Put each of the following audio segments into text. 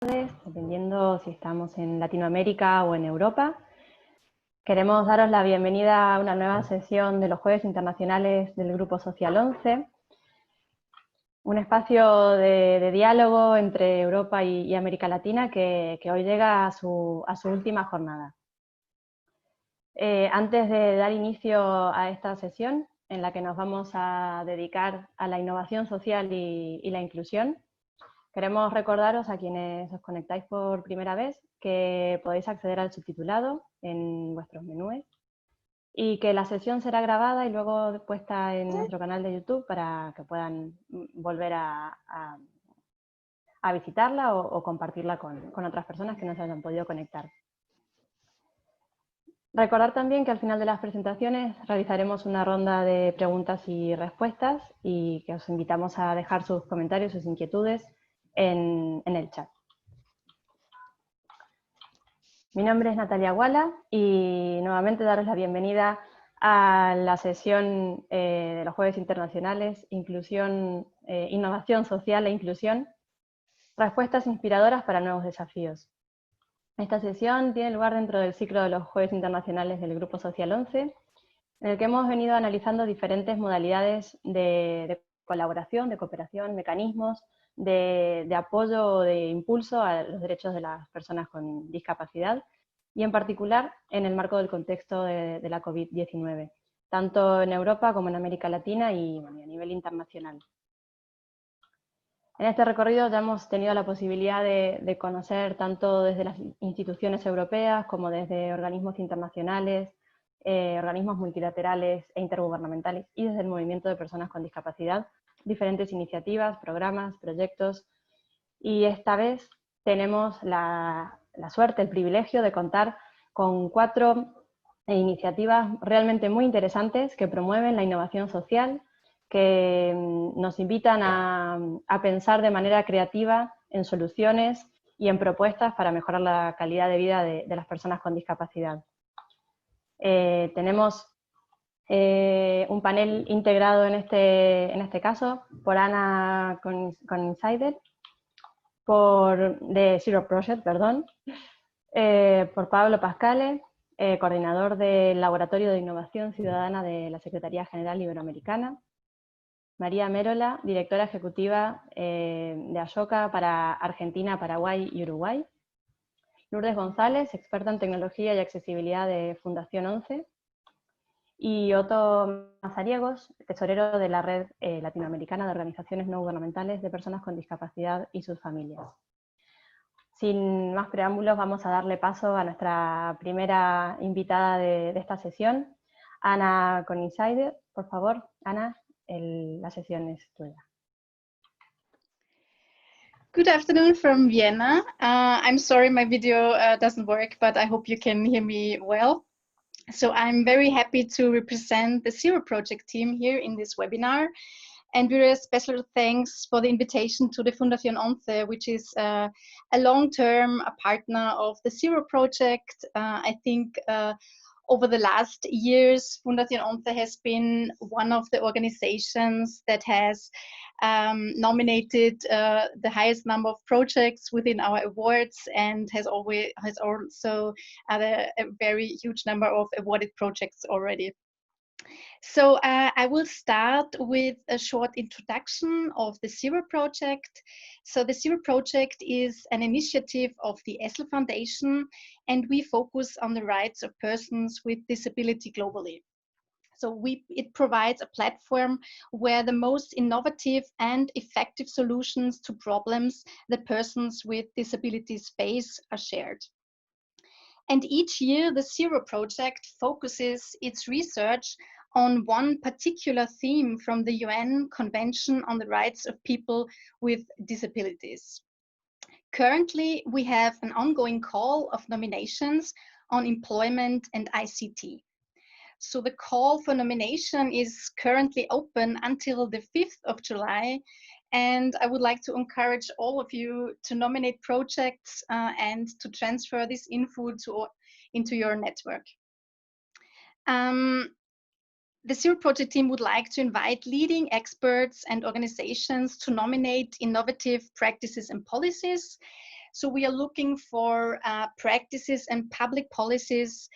dependiendo si estamos en Latinoamérica o en Europa. Queremos daros la bienvenida a una nueva sesión de los Jueves Internacionales del Grupo Social 11, un espacio de diálogo entre Europa y América Latina que hoy llega a su última jornada. Antes de dar inicio a esta sesión, en la que nos vamos a dedicar a la innovación social y la inclusión, queremos recordaros a quienes os conectáis por primera vez que podéis acceder al subtitulado en vuestros menús y que la sesión será grabada y luego puesta en nuestro canal de YouTube para que puedan volver a visitarla o compartirla con otras personas que no se hayan podido conectar. Recordar también que al final de las presentaciones realizaremos una ronda de preguntas y respuestas y que os invitamos a dejar sus comentarios, sus inquietudes en el chat. Mi nombre es Natalia Guala y nuevamente daros la bienvenida a la sesión de los Jueves Internacionales, Innovación Social e Inclusión, respuestas inspiradoras para nuevos desafíos. Esta sesión tiene lugar dentro del ciclo de los Jueves Internacionales del Grupo Social 11, en el que hemos venido analizando diferentes modalidades de colaboración, de cooperación, mecanismos de apoyo o de impulso a los derechos de las personas con discapacidad, y en particular en el marco del contexto de la COVID-19, tanto en Europa como en América Latina y a nivel internacional. En este recorrido ya hemos tenido la posibilidad de conocer tanto desde las instituciones europeas como desde organismos internacionales, organismos multilaterales e intergubernamentales y desde el movimiento de personas con discapacidad, diferentes iniciativas, programas, proyectos, y esta vez tenemos la suerte, el privilegio de contar con 4 iniciativas realmente muy interesantes que promueven la innovación social, que nos invitan a pensar de manera creativa en soluciones y en propuestas para mejorar la calidad de vida de las personas con discapacidad. Tenemos un panel integrado en este caso por Ana con Insider, de Zero Project, perdón, por Pablo Pascale, coordinador del Laboratorio de Innovación Ciudadana de la Secretaría General Iberoamericana, María Mérola, directora ejecutiva de Ashoka para Argentina, Paraguay y Uruguay, Lourdes González, experta en tecnología y accesibilidad de Fundación 11, y Otto Mazariegos, tesorero de la Red Latinoamericana de Organizaciones No Gubernamentales de Personas con Discapacidad y sus familias. Sin más preámbulos, vamos a darle paso a nuestra primera invitada de esta sesión, Ana con Insider. Por favor, Ana, la sesión es tuya. Good afternoon from Vienna. I'm sorry my video doesn't work, but I hope you can hear me well. So I'm very happy to represent the Zero Project team here in this webinar. And we're a special thanks for the invitation to the Fundación 11, which is a long-term partner of the Zero Project. I think over the last years, Fundación 11 has been one of the organizations that has nominated the highest number of projects within our awards and has also had a very huge number of awarded projects already. So I will start with a short introduction of the Zero Project. So the Zero Project is an initiative of the Essl Foundation, and we focus on the rights of persons with disability globally. So it provides a platform where the most innovative and effective solutions to problems that persons with disabilities face are shared. And each year, the Zero Project focuses its research on one particular theme from the UN Convention on the Rights of People with Disabilities. Currently, we have an ongoing call of nominations on employment and ICT. So the call for nomination is currently open until the 5th of July. And I would like to encourage all of you to nominate projects and to transfer this info into your network. The Zero Project team would like to invite leading experts and organizations to nominate innovative practices and policies. So we are looking for practices and public policies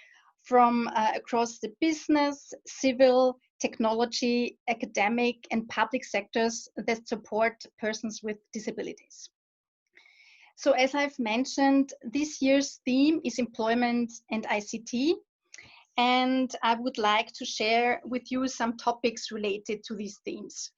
from across the business, civil, technology, academic, and public sectors that support persons with disabilities. So as I've mentioned, this year's theme is employment and ICT. And I would like to share with you some topics related to these themes.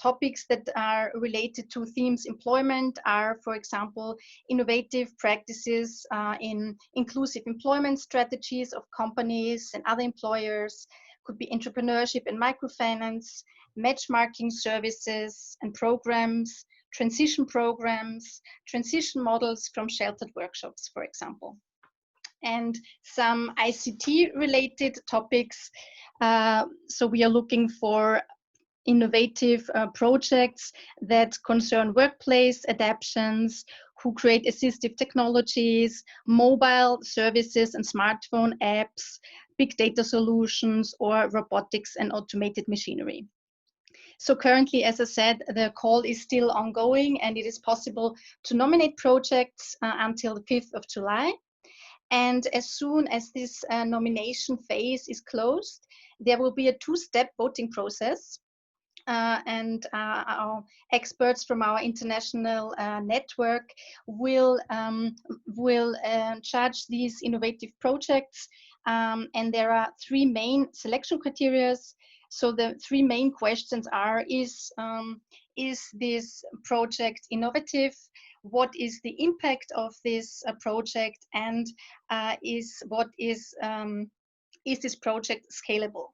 Topics that are related to themes employment are, for example, innovative practices in inclusive employment strategies of companies and other employers, could be entrepreneurship and microfinance, matchmaking services and programs, transition models from sheltered workshops, for example. And some ICT related topics. So we are looking for innovative projects that concern workplace adaptations, who create assistive technologies, mobile services and smartphone apps, big data solutions, or robotics and automated machinery. So currently, as I said, the call is still ongoing, and it is possible to nominate projects until the 5th of July. And as soon as this nomination phase is closed, there will be a two-step voting process. And our experts from our international network will judge these innovative projects. And there are three main selection criteria. So the three main questions are, is this project innovative? What is the impact of this project? And is this project scalable?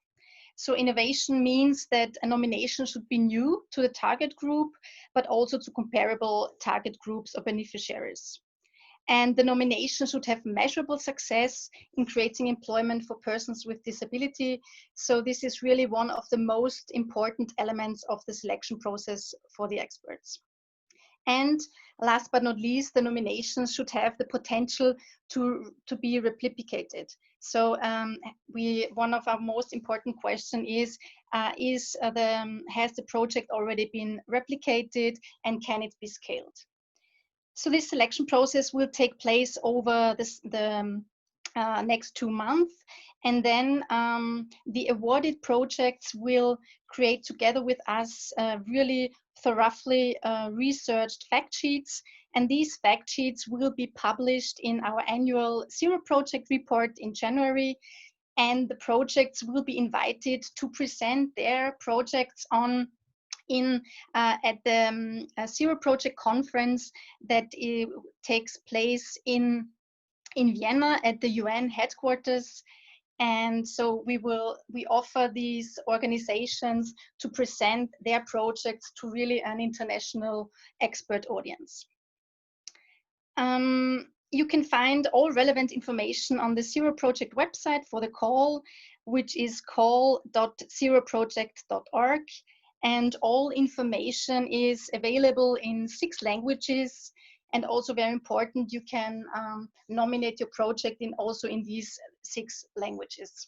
So innovation means that a nomination should be new to the target group, but also to comparable target groups or beneficiaries. And the nomination should have measurable success in creating employment for persons with disability. So this is really one of the most important elements of the selection process for the experts. And last but not least, the nominations should have the potential to be replicated. So one of our most important question is has the project already been replicated, and can it be scaled? So this selection process will take place over the next 2 months. And then the awarded projects will create together with us really thoroughly researched fact sheets. And these fact sheets will be published in our annual Zero Project report in January. And the projects will be invited to present their projects at the Zero Project conference that takes place in Vienna at the UN headquarters. And so we offer these organizations to present their projects to really an international expert audience. You can find all relevant information on the Zero Project website for the call, which is call.zeroproject.org. And all information is available in 6 languages. And also very important, you can nominate your project also in these 6 languages.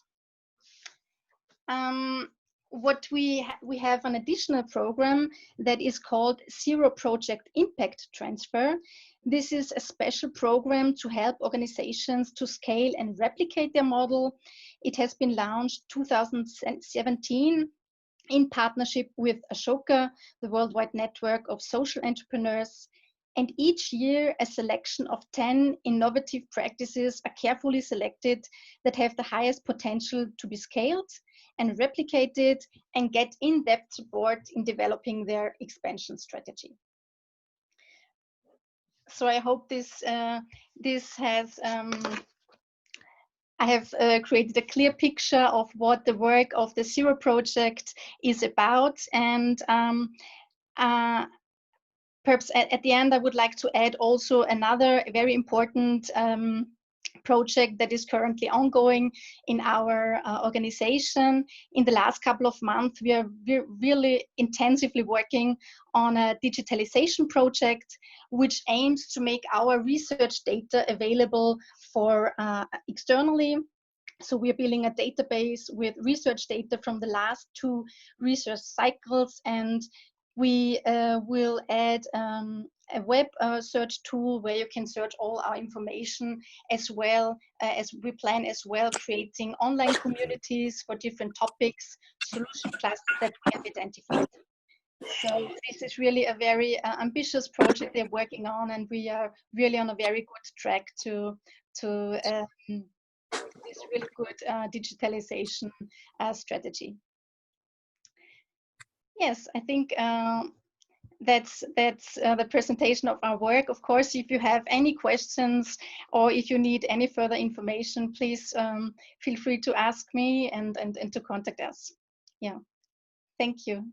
What we have an additional program that is called Zero Project Impact Transfer. This is a special program to help organizations to scale and replicate their model. It has been launched 2017 in partnership with Ashoka, the worldwide network of social entrepreneurs. And each year, a selection of 10 innovative practices are carefully selected that have the highest potential to be scaled and replicated and get in-depth support in developing their expansion strategy. So I hope this has I have created a clear picture of what the work of the Zero Project is about. And perhaps at the end, I would like to add also another very important project that is currently ongoing in our organization. In the last couple of months, we are really intensively working on a digitalization project, which aims to make our research data available for externally. So we're building a database with research data from the last 2 research cycles, and we will add web search tool where you can search all our information, as well as we plan as well creating online communities for different topics, solution clusters that we have identified. So this is really a very ambitious project they're working on, and we are really on a very good track to this really good digitalization strategy. Yes, I think that's the presentation of our work. Of course, if you have any questions or if you need any further information, please feel free to ask me and to contact us. Yeah, thank you.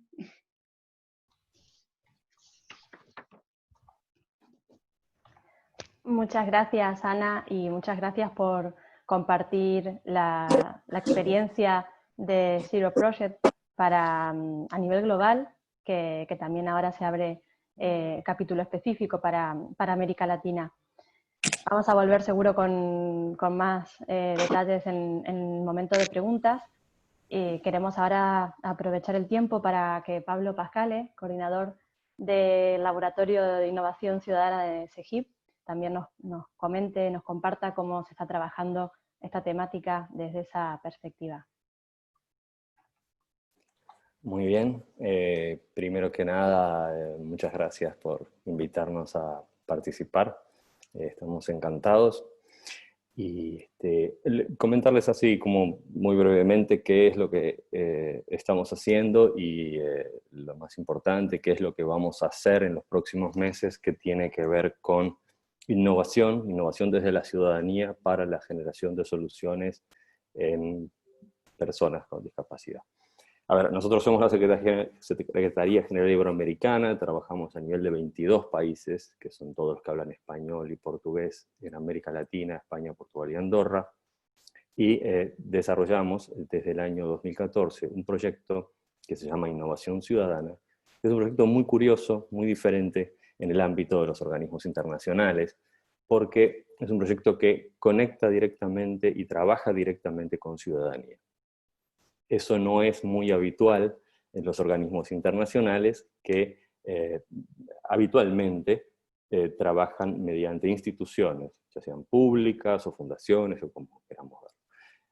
Muchas gracias, Ana, y muchas gracias por compartir la experiencia de Zero Project a nivel global, que también ahora se abre capítulo específico para América Latina. Vamos a volver seguro con más detalles en el momento de preguntas. Queremos ahora aprovechar el tiempo para que Pablo Pascale, coordinador del Laboratorio de Innovación Ciudadana de SEGIP, también nos comente, nos comparta cómo se está trabajando esta temática desde esa perspectiva. Muy bien. Primero que nada, muchas gracias por invitarnos a participar. Estamos encantados. Y comentarles así como muy brevemente qué es lo que estamos haciendo y lo más importante, qué es lo que vamos a hacer en los próximos meses que tiene que ver con innovación desde la ciudadanía para la generación de soluciones en personas con discapacidad. A ver, nosotros somos la Secretaría General Iberoamericana, trabajamos a nivel de 22 países, que son todos los que hablan español y portugués en América Latina, España, Portugal y Andorra, y desarrollamos desde el año 2014 un proyecto que se llama Innovación Ciudadana, que es un proyecto muy curioso, muy diferente en el ámbito de los organismos internacionales, porque es un proyecto que conecta directamente y trabaja directamente con ciudadanía. Eso no es muy habitual en los organismos internacionales que habitualmente trabajan mediante instituciones, ya sean públicas o fundaciones o como queramos ver.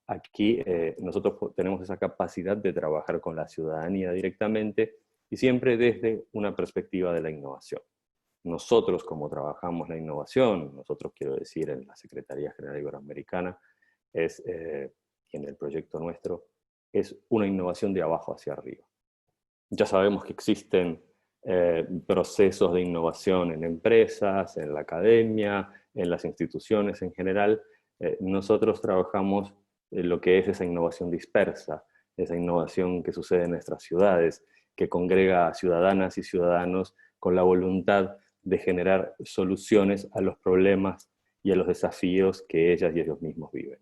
Aquí nosotros tenemos esa capacidad de trabajar con la ciudadanía directamente y siempre desde una perspectiva de la innovación. Nosotros, como trabajamos la innovación, nosotros quiero decir en la Secretaría General Iberoamericana, y en el proyecto nuestro, es una innovación de abajo hacia arriba. Ya sabemos que existen procesos de innovación en empresas, en la academia, en las instituciones en general. Nosotros trabajamos lo que es esa innovación dispersa, esa innovación que sucede en nuestras ciudades, que congrega a ciudadanas y ciudadanos con la voluntad de generar soluciones a los problemas y a los desafíos que ellas y ellos mismos viven.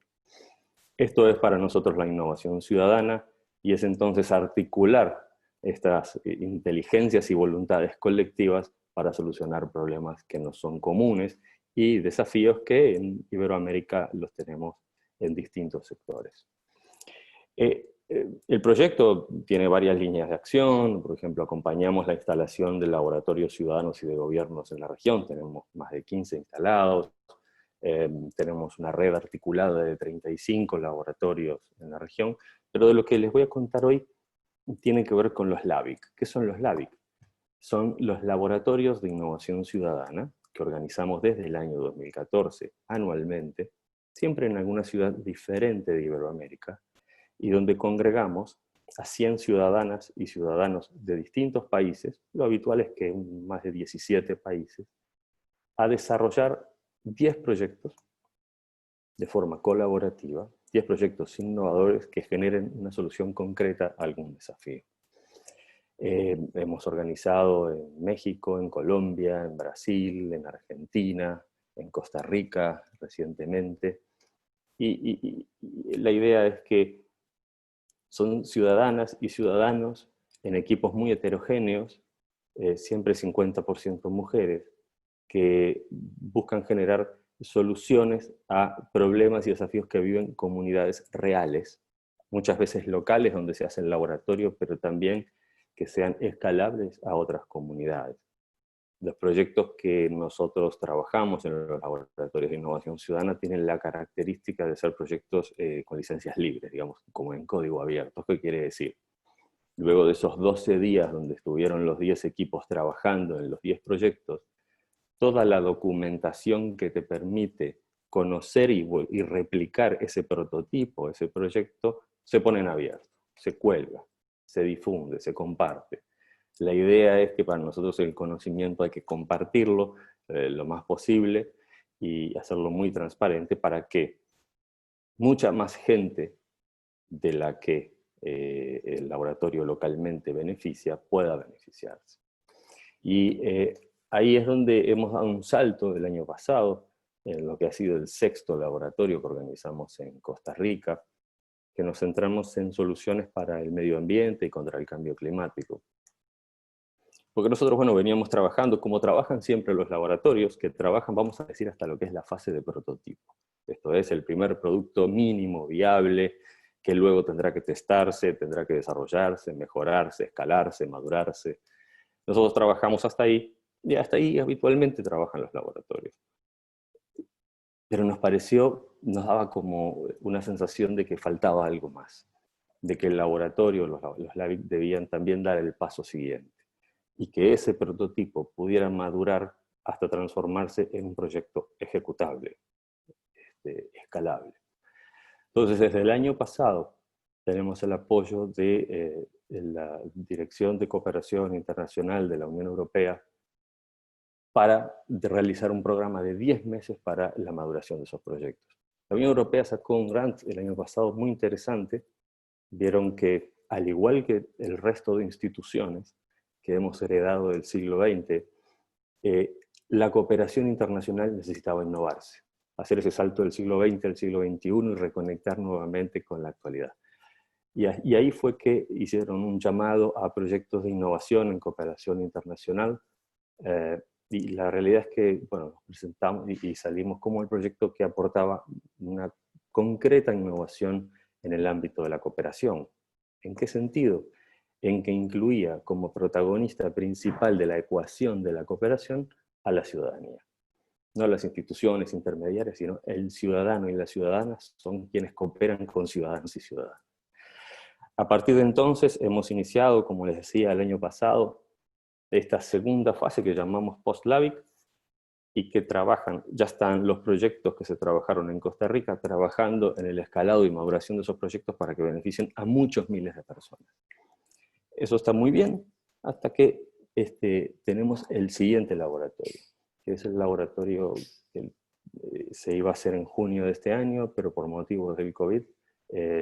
Esto es para nosotros la innovación ciudadana y es entonces articular estas inteligencias y voluntades colectivas para solucionar problemas que nos son comunes y desafíos que en Iberoamérica los tenemos en distintos sectores. El proyecto tiene varias líneas de acción. Por ejemplo, acompañamos la instalación de laboratorios ciudadanos y de gobiernos en la región. Tenemos más de 15 instalados. Tenemos una red articulada de 35 laboratorios en la región. Pero de lo que les voy a contar hoy tiene que ver con los LABIC. ¿Qué son los LABIC? Son los laboratorios de innovación ciudadana que organizamos desde el año 2014 anualmente, siempre en alguna ciudad diferente de Iberoamérica, y donde congregamos a 100 ciudadanas y ciudadanos de distintos países, lo habitual es que en más de 17 países, a desarrollar 10 proyectos de forma colaborativa, 10 proyectos innovadores que generen una solución concreta a algún desafío. Hemos organizado en México, en Colombia, en Brasil, en Argentina, en Costa Rica recientemente, y la idea es que son ciudadanas y ciudadanos en equipos muy heterogéneos, siempre 50% mujeres, que buscan generar soluciones a problemas y desafíos que viven comunidades reales, muchas veces locales donde se hace el laboratorio, pero también que sean escalables a otras comunidades. Los proyectos que nosotros trabajamos en los laboratorios de innovación ciudadana tienen la característica de ser proyectos con licencias libres, digamos, como en código abierto. ¿Qué quiere decir? Luego de esos 12 días donde estuvieron los 10 equipos trabajando en los 10 proyectos, toda la documentación que te permite conocer y replicar ese prototipo, ese proyecto, se pone en abierto, se cuelga, se difunde, se comparte. La idea es que para nosotros el conocimiento hay que compartirlo lo más posible y hacerlo muy transparente para que mucha más gente de la que el laboratorio localmente beneficia pueda beneficiarse. Y ahí es donde hemos dado un salto el año pasado, en lo que ha sido el 6º laboratorio que organizamos en Costa Rica, que nos centramos en soluciones para el medio ambiente y contra el cambio climático. Porque nosotros, bueno, veníamos trabajando, como trabajan siempre los laboratorios, que trabajan, vamos a decir, hasta lo que es la fase de prototipo. Esto es el primer producto mínimo, viable, que luego tendrá que testarse, tendrá que desarrollarse, mejorarse, escalarse, madurarse. Nosotros trabajamos hasta ahí, y hasta ahí habitualmente trabajan los laboratorios. Pero nos nos daba como una sensación de que faltaba algo más, de que el laboratorio, los LABIC debían también dar el paso siguiente, y que ese prototipo pudiera madurar hasta transformarse en un proyecto ejecutable, escalable. Entonces, desde el año pasado, tenemos el apoyo de la Dirección de Cooperación Internacional de la Unión Europea para realizar un programa de 10 meses para la maduración de esos proyectos. La Unión Europea sacó un grant el año pasado muy interesante. Vieron que, al igual que el resto de instituciones que hemos heredado del siglo XX, la cooperación internacional necesitaba innovarse, hacer ese salto del siglo XX al siglo XXI y reconectar nuevamente con la actualidad. Y ahí fue que hicieron un llamado a proyectos de innovación en cooperación internacional, y la realidad es que, bueno, nos presentamos y salimos como el proyecto que aportaba una concreta innovación en el ámbito de la cooperación. ¿En qué sentido? En que incluía como protagonista principal de la ecuación de la cooperación a la ciudadanía. No las instituciones intermediarias, sino el ciudadano y las ciudadanas son quienes cooperan con ciudadanos y ciudadanas. A partir de entonces hemos iniciado, como les decía, el año pasado, esta segunda fase que llamamos post-LABIC, y que trabajan, ya están los proyectos que se trabajaron en Costa Rica, trabajando en el escalado y maduración de esos proyectos para que beneficien a muchos miles de personas. Eso está muy bien, hasta que tenemos el siguiente laboratorio, que es el laboratorio que se iba a hacer en junio de este año, pero por motivos del COVID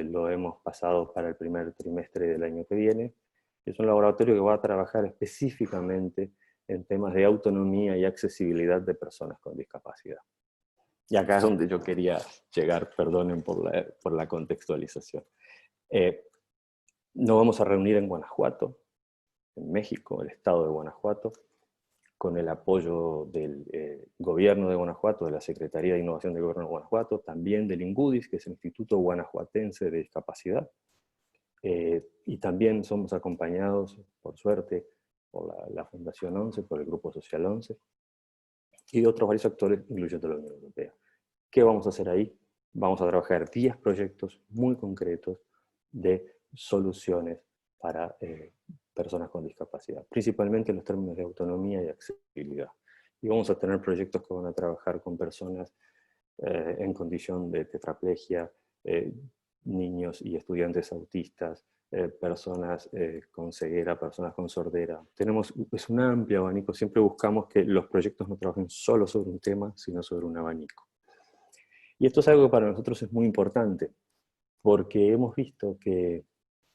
lo hemos pasado para el primer trimestre del año que viene. Es un laboratorio que va a trabajar específicamente en temas de autonomía y accesibilidad de personas con discapacidad. Y acá es donde yo quería llegar, perdonen por la contextualización. Nos vamos a reunir en Guanajuato, en México, el estado de Guanajuato, con el apoyo del gobierno de Guanajuato, de la Secretaría de Innovación del Gobierno de Guanajuato, también del INGUDIS, que es el Instituto Guanajuatense de Discapacidad, y también somos acompañados, por suerte, por la Fundación 11, por el Grupo Social 11, y de otros varios actores, incluyendo la Unión Europea. ¿Qué vamos a hacer ahí? Vamos a trabajar 10 proyectos muy concretos de soluciones para personas con discapacidad, principalmente en los términos de autonomía y accesibilidad. Y vamos a tener proyectos que van a trabajar con personas en condición de tetraplegia, niños y estudiantes autistas, personas con ceguera, personas con sordera. Es un amplio abanico, siempre buscamos que los proyectos no trabajen solo sobre un tema, sino sobre un abanico. Y esto es algo que para nosotros es muy importante, porque hemos visto que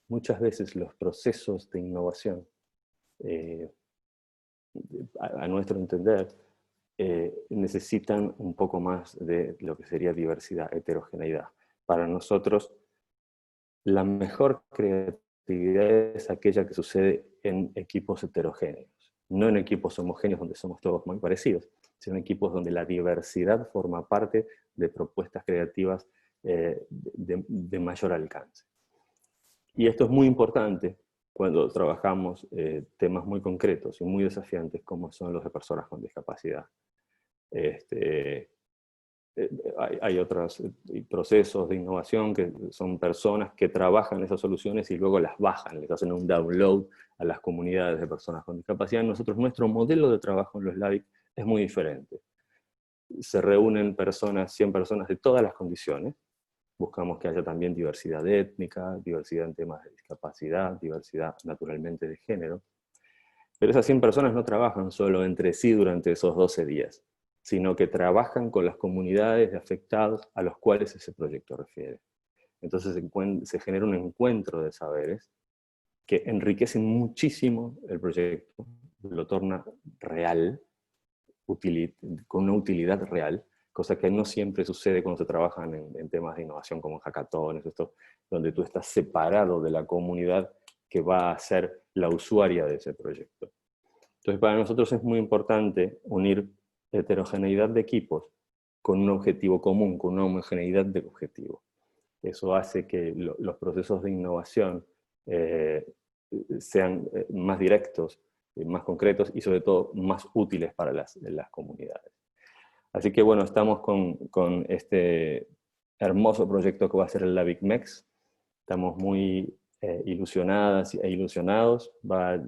muchas veces los procesos de innovación, a nuestro entender, necesitan un poco más de lo que sería diversidad, heterogeneidad. Para nosotros, la mejor creatividad es aquella que sucede en equipos heterogéneos, no en equipos homogéneos donde somos todos muy parecidos, sino en equipos donde la diversidad forma parte de propuestas creativas de mayor alcance. Y esto es muy importante cuando trabajamos temas muy concretos y muy desafiantes como son los de personas con discapacidad. Hay otros procesos de innovación que son personas que trabajan esas soluciones y luego las bajan, les hacen un download a las comunidades de personas con discapacidad. Nuestro modelo de trabajo en los LABIC es muy diferente. Se reúnen 100 personas de todas las condiciones. Buscamos que haya también diversidad étnica, diversidad en temas de discapacidad, diversidad naturalmente de género. Pero esas 100 personas no trabajan solo entre sí durante esos 12 días, sino que trabajan con las comunidades de afectados a los cuales ese proyecto refiere. Entonces se genera un encuentro de saberes que enriquecen muchísimo el proyecto, lo torna real, con una utilidad real, cosa que no siempre sucede cuando se trabajan en temas de innovación como hackatones, donde tú estás separado de la comunidad que va a ser la usuaria de ese proyecto. Entonces, para nosotros es muy importante unir heterogeneidad de equipos con un objetivo común, con una homogeneidad de objetivo. Eso hace que los procesos de innovación sean más directos, más concretos y sobre todo más útiles para las comunidades. Así que bueno, estamos con este hermoso proyecto que va a ser el LABIC MEX. Estamos muy ilusionadas e ilusionados.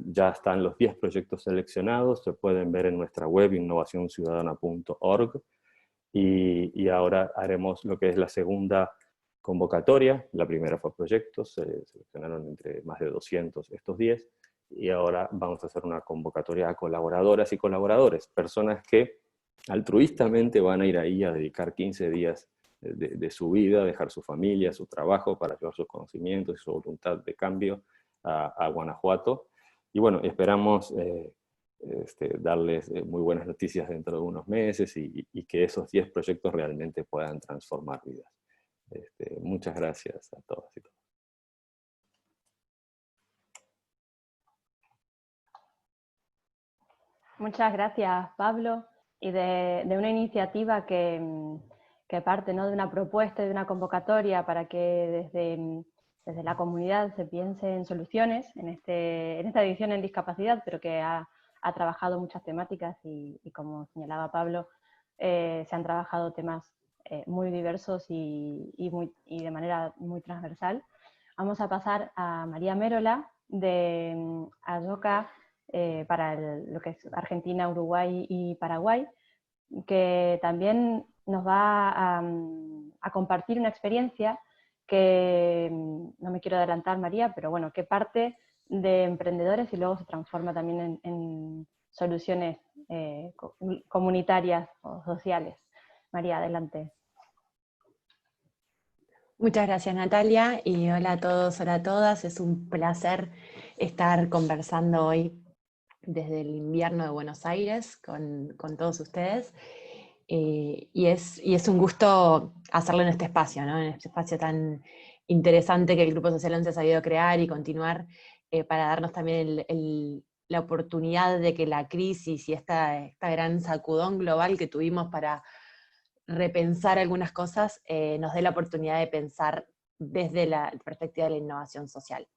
Ya están los 10 proyectos seleccionados, se pueden ver en nuestra web innovacionciudadana.org, y ahora haremos lo que es la segunda convocatoria. La primera fue proyectos, se seleccionaron entre más de 200 estos 10, y ahora vamos a hacer una convocatoria a colaboradoras y colaboradores, personas que altruistamente van a ir ahí a dedicar 15 días de su vida, dejar su familia, su trabajo, para llevar sus conocimientos y su voluntad de cambio a Guanajuato. Y bueno, esperamos darles muy buenas noticias dentro de unos meses y que esos 10 proyectos realmente puedan transformar vidas. Muchas gracias a todos y todas. Muchas gracias, Pablo, y de una iniciativa que parte, ¿no?, de una propuesta y de una convocatoria para que desde la comunidad se piense en soluciones en esta edición en discapacidad, pero que ha trabajado muchas temáticas y como señalaba Pablo, se han trabajado temas muy diversos y de manera muy transversal. Vamos a pasar a María Mérola de Ashoka, para lo que es Argentina, Uruguay y Paraguay, que también nos va a compartir una experiencia que, no me quiero adelantar, María, pero bueno, que parte de emprendedores y luego se transforma también en soluciones comunitarias o sociales. María, adelante. Muchas gracias, Natalia, y hola a todos, hola a todas. Es un placer estar conversando hoy desde el invierno de Buenos Aires con todos ustedes. Y es un gusto hacerlo en este espacio, ¿no? En este espacio tan interesante que el Grupo Social 11 ha sabido crear y continuar, para darnos también la oportunidad de que la crisis y esta gran sacudón global que tuvimos para repensar algunas cosas, nos dé la oportunidad de pensar desde la perspectiva de la innovación social.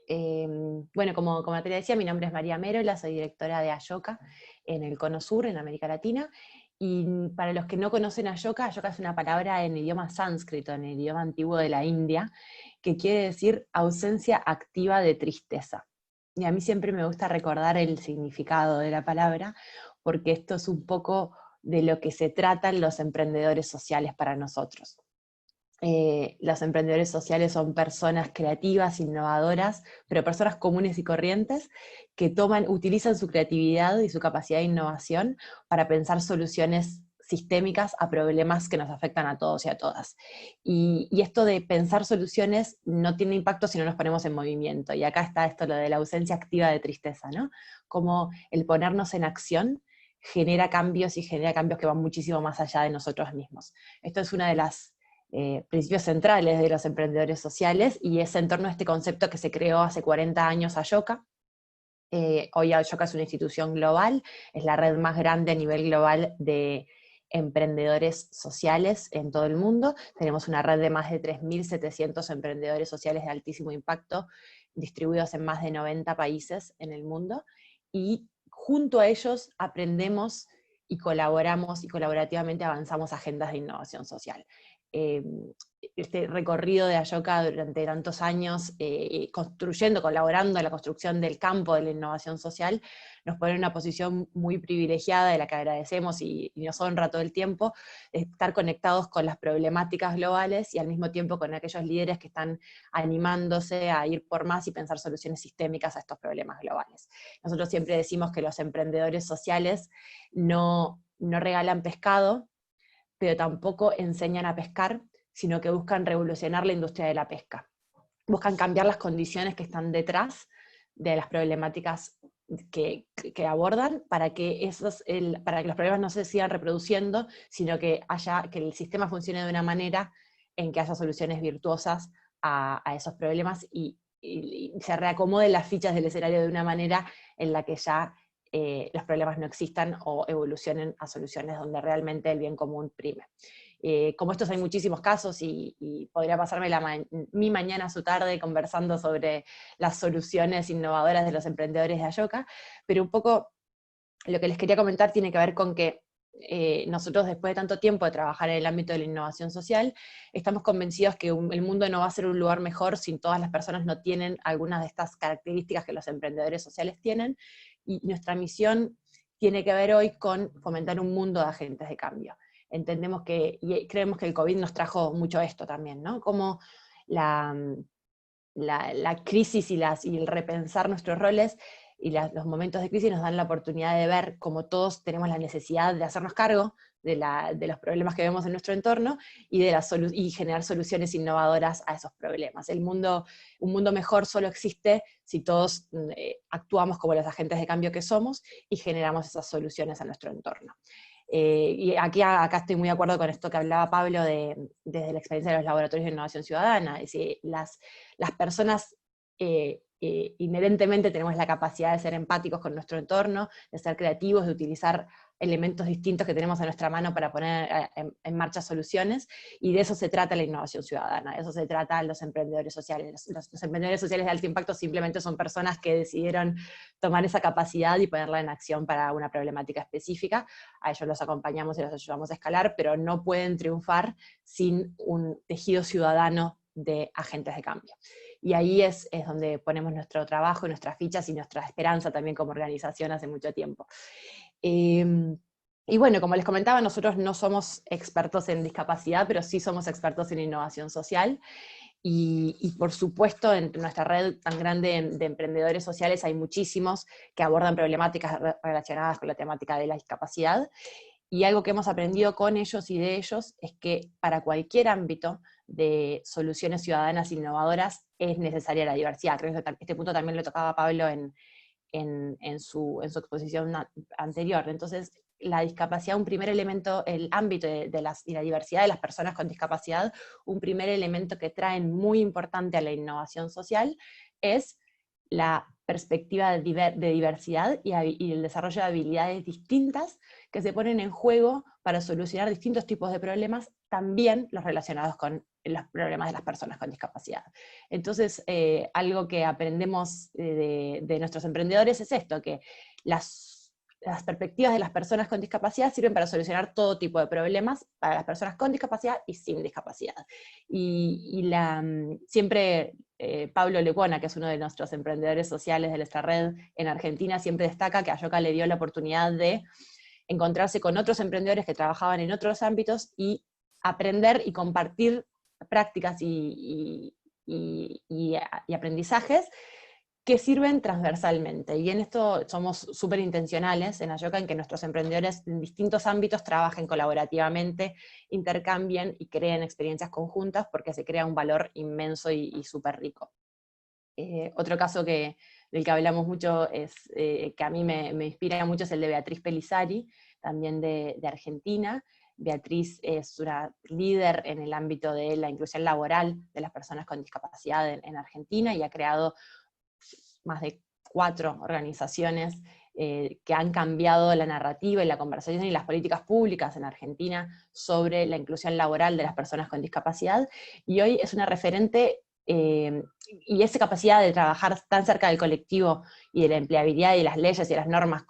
Bueno, como te decía, mi nombre es María Mérola, soy directora de Ashoka en el Cono Sur, en América Latina, y para los que no conocen Ashoka, Ashoka es una palabra en idioma sánscrito, en el idioma antiguo de la India, que quiere decir ausencia activa de tristeza. Y a mí siempre me gusta recordar el significado de la palabra, porque esto es un poco de lo que se tratan los emprendedores sociales para nosotros. Los emprendedores sociales son personas creativas, innovadoras, pero personas comunes y corrientes que utilizan su creatividad y su capacidad de innovación para pensar soluciones sistémicas a problemas que nos afectan a todos y a todas. Y esto de pensar soluciones no tiene impacto si no nos ponemos en movimiento. Y acá está esto, lo de la ausencia activa de tristeza, ¿no? Como el ponernos en acción genera cambios, y genera cambios que van muchísimo más allá de nosotros mismos. Esto es una de las principios centrales de los emprendedores sociales, y es en torno a este concepto que se creó hace 40 años Ashoka. Hoy Ashoka es una institución global, es la red más grande a nivel global de emprendedores sociales en todo el mundo. Tenemos una red de más de 3.700 emprendedores sociales de altísimo impacto distribuidos en más de 90 países en el mundo, y junto a ellos aprendemos y colaboramos y colaborativamente avanzamos agendas de innovación social. Este recorrido de Ashoka durante tantos años, construyendo, colaborando en la construcción del campo de la innovación social, nos pone en una posición muy privilegiada, de la que agradecemos y nos honra todo el tiempo, estar conectados con las problemáticas globales y al mismo tiempo con aquellos líderes que están animándose a ir por más y pensar soluciones sistémicas a estos problemas globales. Nosotros siempre decimos que los emprendedores sociales no regalan pescado, pero tampoco enseñan a pescar, sino que buscan revolucionar la industria de la pesca. Buscan cambiar las condiciones que están detrás de las problemáticas que abordan para que los problemas no se sigan reproduciendo, sino que el sistema funcione de una manera en que haya soluciones virtuosas a esos problemas y se reacomoden las fichas del escenario de una manera en la que ya los problemas no existan o evolucionen a soluciones donde realmente el bien común prime. Como estos hay muchísimos casos y podría pasarme mi mañana a su tarde conversando sobre las soluciones innovadoras de los emprendedores de Ashoka, pero un poco lo que les quería comentar tiene que ver con que nosotros, después de tanto tiempo de trabajar en el ámbito de la innovación social, estamos convencidos que el mundo no va a ser un lugar mejor si todas las personas no tienen algunas de estas características que los emprendedores sociales tienen, y nuestra misión tiene que ver hoy con fomentar un mundo de agentes de cambio. Entendemos y creemos que el COVID nos trajo mucho esto también, ¿no? Como la crisis y el repensar nuestros roles y los momentos de crisis nos dan la oportunidad de ver cómo todos tenemos la necesidad de hacernos cargo de los problemas que vemos en nuestro entorno y generar soluciones innovadoras a esos problemas. Un mundo mejor solo existe si todos actuamos como los agentes de cambio que somos y generamos esas soluciones a nuestro entorno. Y acá estoy muy de acuerdo con esto que hablaba Pablo desde la experiencia de los laboratorios de innovación ciudadana. Es decir, las personas inherentemente tenemos la capacidad de ser empáticos con nuestro entorno, de ser creativos, de utilizar elementos distintos que tenemos a nuestra mano para poner en marcha soluciones, y de eso se trata la innovación ciudadana, de eso se trata los emprendedores sociales. Los emprendedores sociales de alto impacto simplemente son personas que decidieron tomar esa capacidad y ponerla en acción para una problemática específica. A ellos los acompañamos y los ayudamos a escalar, pero no pueden triunfar sin un tejido ciudadano de agentes de cambio. Y ahí es donde ponemos nuestro trabajo, nuestras fichas y nuestra esperanza también como organización hace mucho tiempo. Y bueno, como les comentaba, nosotros no somos expertos en discapacidad, pero sí somos expertos en innovación social. Y por supuesto, en nuestra red tan grande de emprendedores sociales hay muchísimos que abordan problemáticas relacionadas con la temática de la discapacidad. Y algo que hemos aprendido con ellos y de ellos es que para cualquier ámbito de soluciones ciudadanas innovadoras es necesaria la diversidad. Creo que este punto también lo tocaba Pablo en su exposición anterior. Entonces, la discapacidad, un primer elemento, el ámbito y la diversidad de las personas con discapacidad, un primer elemento que traen muy importante a la innovación social es la perspectiva de diversidad y el desarrollo de habilidades distintas que se ponen en juego para solucionar distintos tipos de problemas, también los relacionados con los problemas de las personas con discapacidad. Entonces, algo que aprendemos de nuestros emprendedores es esto, que las perspectivas de las personas con discapacidad sirven para solucionar todo tipo de problemas para las personas con discapacidad y sin discapacidad. Siempre Pablo Lecuona, que es uno de nuestros emprendedores sociales de nuestra red en Argentina, siempre destaca que Ashoka le dio la oportunidad de encontrarse con otros emprendedores que trabajaban en otros ámbitos y aprender y compartir prácticas y aprendizajes que sirven transversalmente. Y en esto somos súper intencionales en Ashoka, en que nuestros emprendedores en distintos ámbitos trabajen colaborativamente, intercambien y creen experiencias conjuntas, porque se crea un valor inmenso y súper rico. Otro caso del que hablamos mucho, que a mí me inspira mucho, es el de Beatriz Pelizari, también de Argentina. Beatriz es una líder en el ámbito de la inclusión laboral de las personas con discapacidad en Argentina, y ha creado más de 4 organizaciones que han cambiado la narrativa y la conversación y las políticas públicas en Argentina sobre la inclusión laboral de las personas con discapacidad, y hoy es una referente y esa capacidad de trabajar tan cerca del colectivo y de la empleabilidad y las leyes y las normas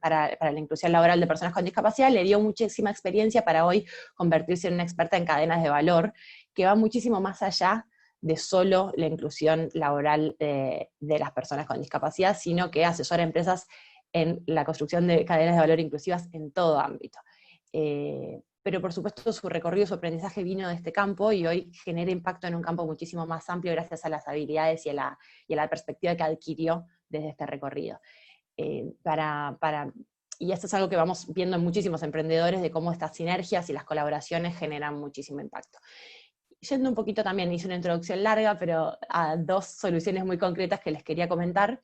para la inclusión laboral de personas con discapacidad le dio muchísima experiencia para hoy convertirse en una experta en cadenas de valor, que va muchísimo más allá de solo la inclusión laboral de las personas con discapacidad, sino que asesora a empresas en la construcción de cadenas de valor inclusivas en todo ámbito. Pero por supuesto su recorrido, su aprendizaje vino de este campo y hoy genera impacto en un campo muchísimo más amplio gracias a las habilidades y a la perspectiva que adquirió desde este recorrido. Y esto es algo que vamos viendo en muchísimos emprendedores, de cómo estas sinergias y las colaboraciones generan muchísimo impacto. Yendo un poquito también, hice una introducción larga, pero a dos soluciones muy concretas que les quería comentar.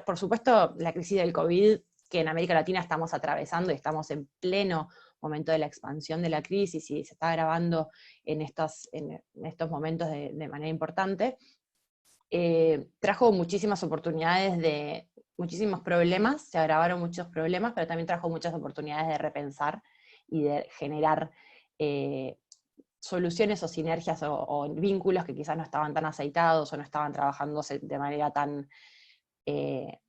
Por supuesto, la crisis del COVID, que en América Latina estamos atravesando y estamos en pleno momento de la expansión de la crisis y se está agravando en estos momentos de manera importante, trajo muchísimas oportunidades muchísimos problemas, se agravaron muchos problemas, pero también trajo muchas oportunidades de repensar y de generar soluciones o sinergias o vínculos que quizás no estaban tan aceitados o no estaban trabajándose de manera tan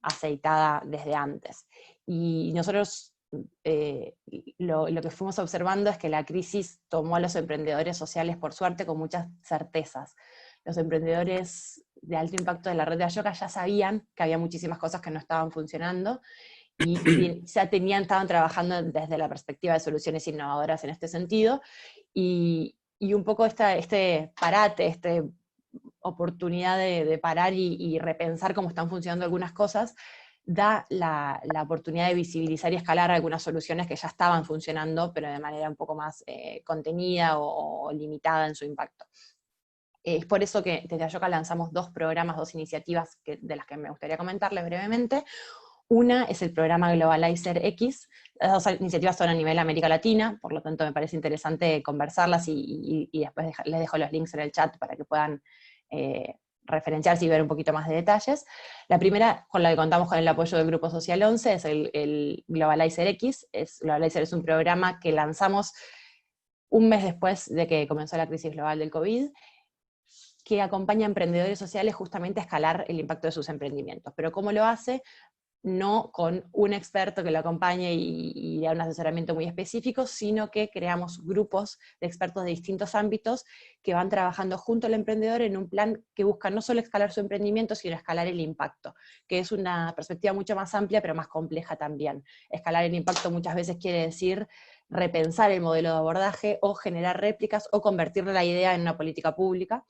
aceitada desde antes. Y nosotros lo que fuimos observando es que la crisis tomó a los emprendedores sociales, por suerte, con muchas certezas. Los emprendedores de alto impacto de la red de Ashoka ya sabían que había muchísimas cosas que no estaban funcionando, y ya estaban trabajando desde la perspectiva de soluciones innovadoras en este sentido, y un poco este parate, esta oportunidad de parar y repensar cómo están funcionando algunas cosas, da la oportunidad de visibilizar y escalar algunas soluciones que ya estaban funcionando, pero de manera un poco más contenida o limitada en su impacto. Es por eso que desde Ashoka lanzamos dos programas, dos iniciativas de las que me gustaría comentarles brevemente. Una es el programa Globalizer X. Las dos iniciativas son a nivel América Latina, por lo tanto me parece interesante conversarlas y después les dejo los links en el chat para que puedan referenciarse y ver un poquito más de detalles. La primera, con la que contamos con el apoyo del Grupo Social 11, es el Globalizer X. Globalizer es un programa que lanzamos un mes después de que comenzó la crisis global del COVID, que acompaña a emprendedores sociales justamente a escalar el impacto de sus emprendimientos. Pero ¿cómo lo hace? No con un experto que lo acompañe y dé un asesoramiento muy específico, sino que creamos grupos de expertos de distintos ámbitos que van trabajando junto al emprendedor en un plan que busca no solo escalar su emprendimiento, sino escalar el impacto, que es una perspectiva mucho más amplia, pero más compleja también. Escalar el impacto muchas veces quiere decir repensar el modelo de abordaje, o generar réplicas, o convertir la idea en una política pública,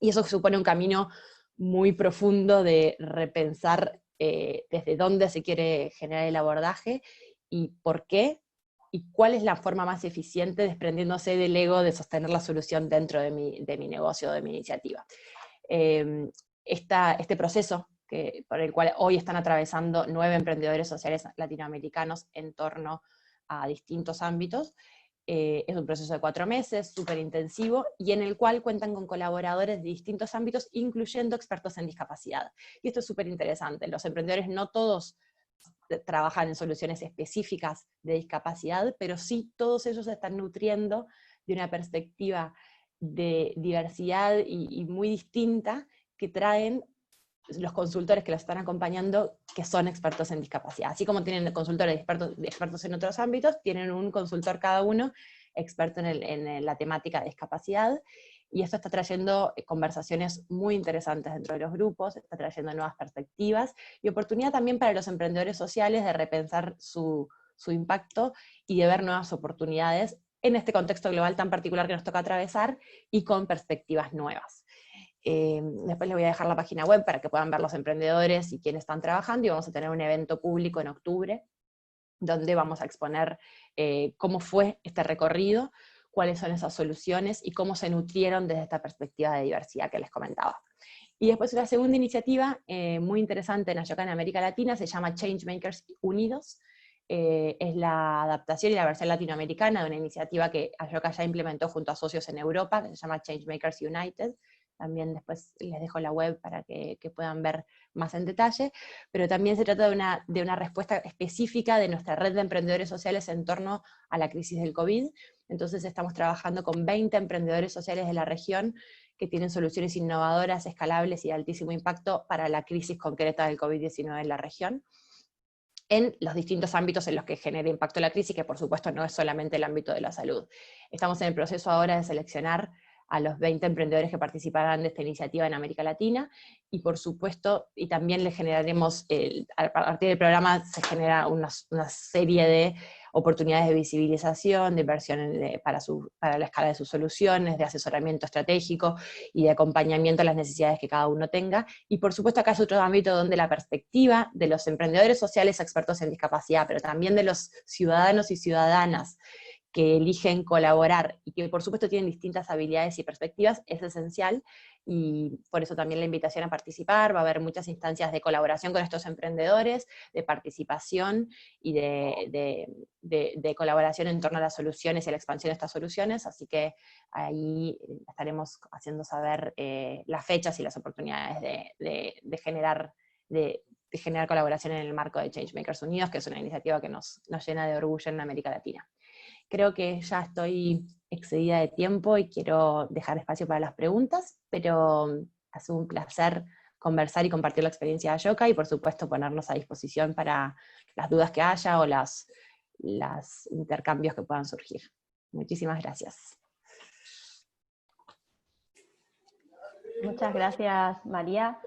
y eso supone un camino muy profundo de repensar desde dónde se quiere generar el abordaje y por qué, y cuál es la forma más eficiente, desprendiéndose del ego de sostener la solución dentro de mi negocio, de mi iniciativa. Este proceso por el cual hoy están atravesando 9 emprendedores sociales latinoamericanos en torno a distintos ámbitos, es un proceso de 4 meses, súper intensivo, y en el cual cuentan con colaboradores de distintos ámbitos, incluyendo expertos en discapacidad. Y esto es súper interesante. Los emprendedores no todos trabajan en soluciones específicas de discapacidad, pero sí todos ellos se están nutriendo de una perspectiva de diversidad y muy distinta que traen los consultores que los están acompañando, que son expertos en discapacidad. Así como tienen consultores expertos en otros ámbitos, tienen un consultor cada uno experto en la temática de discapacidad, y esto está trayendo conversaciones muy interesantes dentro de los grupos, está trayendo nuevas perspectivas, y oportunidad también para los emprendedores sociales de repensar su impacto y de ver nuevas oportunidades en este contexto global tan particular que nos toca atravesar, y con perspectivas nuevas. Después les voy a dejar la página web para que puedan ver los emprendedores y quienes están trabajando, y vamos a tener un evento público en octubre, donde vamos a exponer cómo fue este recorrido, cuáles son esas soluciones y cómo se nutrieron desde esta perspectiva de diversidad que les comentaba. Y después una segunda iniciativa muy interesante en Ashoka en América Latina, se llama Changemakers Unidos. Es la adaptación y la versión latinoamericana de una iniciativa que Ashoka ya implementó junto a socios en Europa, que se llama Changemakers United, también después les dejo la web para que puedan ver más en detalle, pero también se trata de una respuesta específica de nuestra red de emprendedores sociales en torno a la crisis del COVID. Entonces estamos trabajando con 20 emprendedores sociales de la región que tienen soluciones innovadoras, escalables y de altísimo impacto para la crisis concreta del COVID-19 en la región, en los distintos ámbitos en los que genera impacto la crisis, que por supuesto no es solamente el ámbito de la salud. Estamos en el proceso ahora de seleccionar a los 20 emprendedores que participarán de esta iniciativa en América Latina, y por supuesto, y también le generaremos, a partir del programa se genera una serie de oportunidades de visibilización, de inversión para la escala de sus soluciones, de asesoramiento estratégico y de acompañamiento a las necesidades que cada uno tenga. Y por supuesto acá es otro ámbito donde la perspectiva de los emprendedores sociales expertos en discapacidad, pero también de los ciudadanos y ciudadanas que eligen colaborar y que por supuesto tienen distintas habilidades y perspectivas, es esencial, y por eso también la invitación a participar. Va a haber muchas instancias de colaboración con estos emprendedores, de participación y de colaboración en torno a las soluciones y a la expansión de estas soluciones, así que ahí estaremos haciendo saber las fechas y las oportunidades de generar colaboración en el marco de Changemakers Unidos, que es una iniciativa que nos llena de orgullo en América Latina. Creo que ya estoy excedida de tiempo y quiero dejar espacio para las preguntas, pero ha sido un placer conversar y compartir la experiencia de Ayoka, y por supuesto ponernos a disposición para las dudas que haya o los intercambios que puedan surgir. Muchísimas gracias. Muchas gracias, María.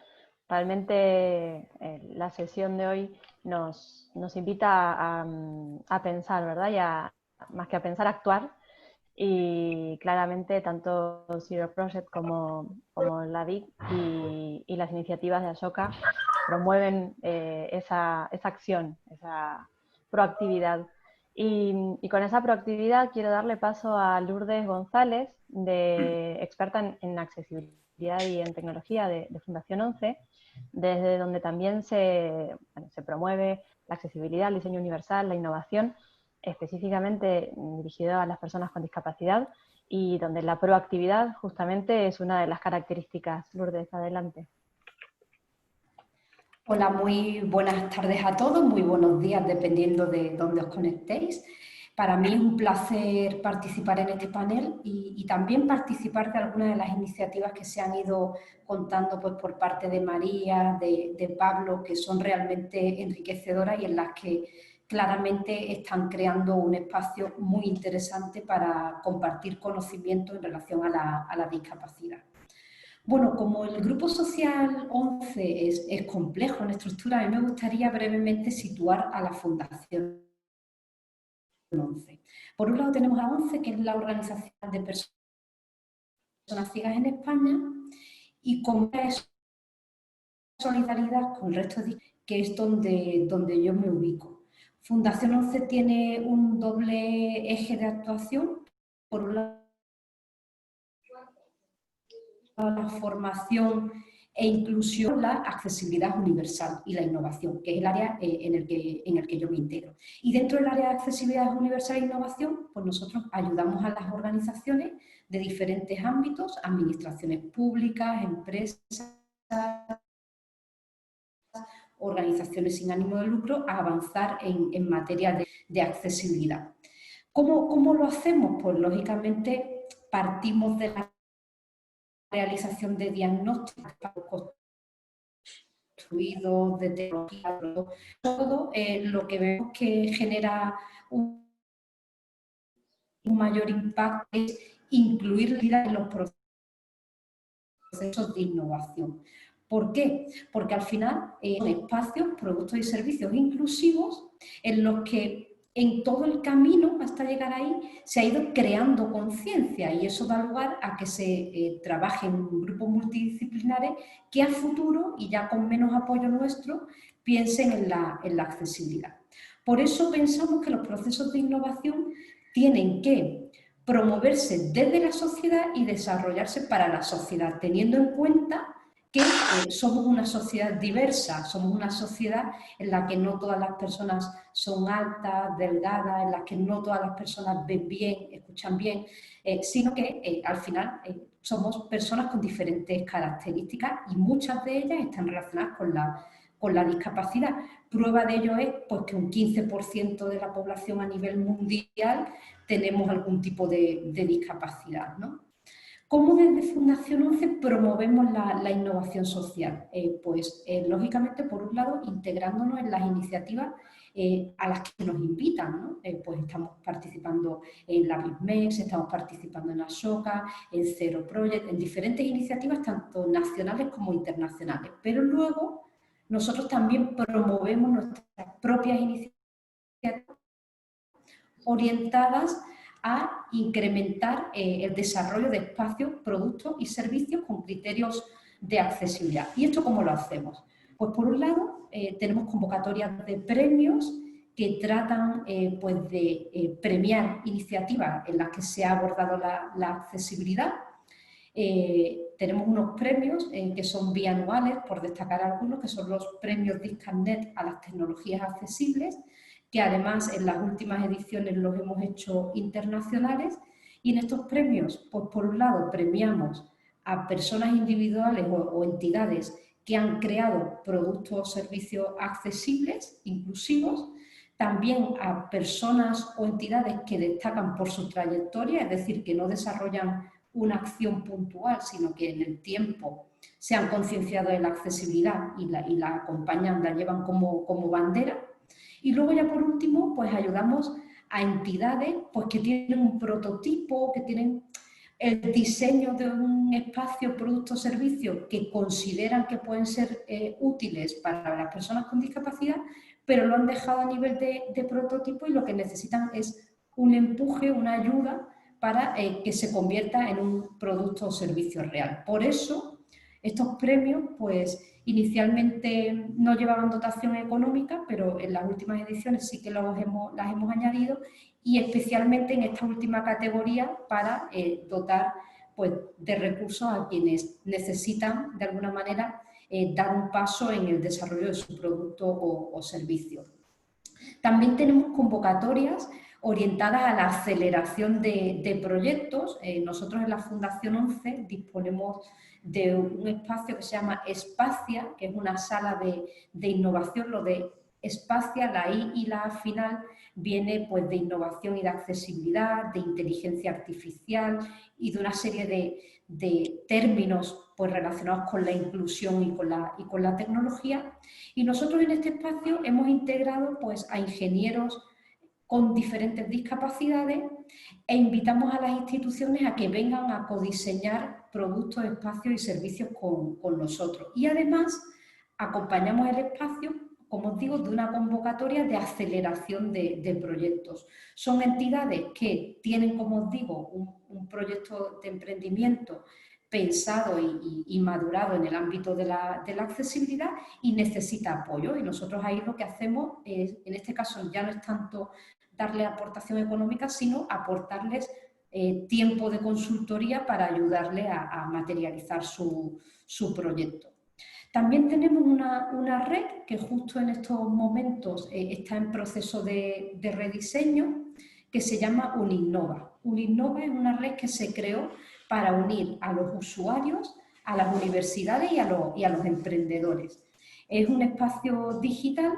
Realmente la sesión de hoy nos invita a pensar, ¿verdad? Más que a pensar, a actuar, y claramente tanto Zero Project como la DIC y las iniciativas de Ayoka promueven esa acción, esa proactividad. Y con esa proactividad quiero darle paso a Lourdes González, experta en accesibilidad y en tecnología de Fundación 11, desde donde también se promueve la accesibilidad, el diseño universal, la innovación, específicamente dirigido a las personas con discapacidad, y donde la proactividad justamente es una de las características. Lourdes, adelante. Hola, muy buenas tardes a todos, muy buenos días dependiendo de dónde os conectéis. Para mí es un placer participar en este panel y también participar de algunas de las iniciativas que se han ido contando pues, por parte de María, de Pablo, que son realmente enriquecedoras y en las que claramente están creando un espacio muy interesante para compartir conocimiento en relación a la discapacidad. Bueno, como el Grupo Social 11 es complejo en estructura, a mí me gustaría brevemente situar a la Fundación 11. Por un lado tenemos a 11, que es la organización de personas ciegas en España, y con solidaridad con el resto de que es donde yo me ubico. Fundación 11 tiene un doble eje de actuación. Por un lado, la formación e inclusión, la accesibilidad universal y la innovación, que es el área en el que yo me integro. Y dentro del área de accesibilidad universal e innovación, pues nosotros ayudamos a las organizaciones de diferentes ámbitos, administraciones públicas, empresas, organizaciones sin ánimo de lucro, a avanzar en materia de accesibilidad. ¿Cómo lo hacemos? Pues lógicamente partimos de la realización de diagnósticos construidos, de tecnología, todo lo que vemos que genera un mayor impacto es incluir en los procesos de innovación. ¿Por qué? Porque al final son espacios, productos y servicios inclusivos en los que en todo el camino hasta llegar ahí se ha ido creando conciencia, y eso da lugar a que se trabaje en grupos multidisciplinares que a futuro, y ya con menos apoyo nuestro, piensen en la accesibilidad. Por eso pensamos que los procesos de innovación tienen que promoverse desde la sociedad y desarrollarse para la sociedad, teniendo en cuenta que somos una sociedad diversa, somos una sociedad en la que no todas las personas son altas, delgadas, en la que no todas las personas ven bien, escuchan bien, sino que al final somos personas con diferentes características y muchas de ellas están relacionadas con la discapacidad. Prueba de ello es pues, que un 15% de la población a nivel mundial tenemos algún tipo de discapacidad, ¿no? ¿Cómo desde Fundación 11 promovemos la innovación social? Lógicamente, por un lado, integrándonos en las iniciativas a las que nos invitan, ¿no? Pues estamos participando en la BISMEX, estamos participando en Ashoka, en Zero Project, en diferentes iniciativas, tanto nacionales como internacionales. Pero luego, nosotros también promovemos nuestras propias iniciativas orientadas a incrementar el desarrollo de espacios, productos y servicios con criterios de accesibilidad. ¿Y esto cómo lo hacemos? Pues por un lado tenemos convocatorias de premios que tratan pues de premiar iniciativas en las que se ha abordado la accesibilidad. Tenemos unos premios que son bianuales, por destacar algunos, que son los premios Discasnet a las tecnologías accesibles, que además en las últimas ediciones los hemos hecho internacionales, y en estos premios, pues por un lado premiamos a personas individuales o entidades que han creado productos o servicios accesibles, inclusivos, también a personas o entidades que destacan por su trayectoria, es decir, que no desarrollan una acción puntual, sino que en el tiempo se han concienciado de la accesibilidad y la acompañan, la llevan como bandera. Y luego ya por último, pues ayudamos a entidades pues, que tienen un prototipo, que tienen el diseño de un espacio, producto o servicio que consideran que pueden ser útiles para las personas con discapacidad, pero lo han dejado a nivel de prototipo y lo que necesitan es un empuje, una ayuda para que se convierta en un producto o servicio real. Por eso, estos premios, pues inicialmente no llevaban dotación económica, pero en las últimas ediciones sí que las hemos añadido, y especialmente en esta última categoría para dotar pues, de recursos a quienes necesitan de alguna manera dar un paso en el desarrollo de su producto o servicio. También tenemos convocatorias orientadas a la aceleración de proyectos. Nosotros en la Fundación 11 disponemos de un espacio que se llama Espacia, que es una sala de innovación. Lo de Espacia, la I y la A final, viene pues, de innovación y de accesibilidad, de inteligencia artificial y de una serie de términos pues, relacionados con la inclusión y con la tecnología. Y nosotros en este espacio hemos integrado pues, a ingenieros con diferentes discapacidades e invitamos a las instituciones a que vengan a codiseñar productos, espacios y servicios con nosotros. Y además acompañamos el espacio, como os digo, de una convocatoria de aceleración de proyectos. Son entidades que tienen, como os digo, un proyecto de emprendimiento pensado y madurado en el ámbito de la accesibilidad y necesita apoyo. Y nosotros ahí lo que hacemos es, en este caso ya no es tanto darle aportación económica, sino aportarles tiempo de consultoría para ayudarle a materializar su proyecto. También tenemos una red que justo en estos momentos está en proceso de rediseño, que se llama Uninnova. Uninnova es una red que se creó para unir a los usuarios, a las universidades y a los emprendedores. Es un espacio digital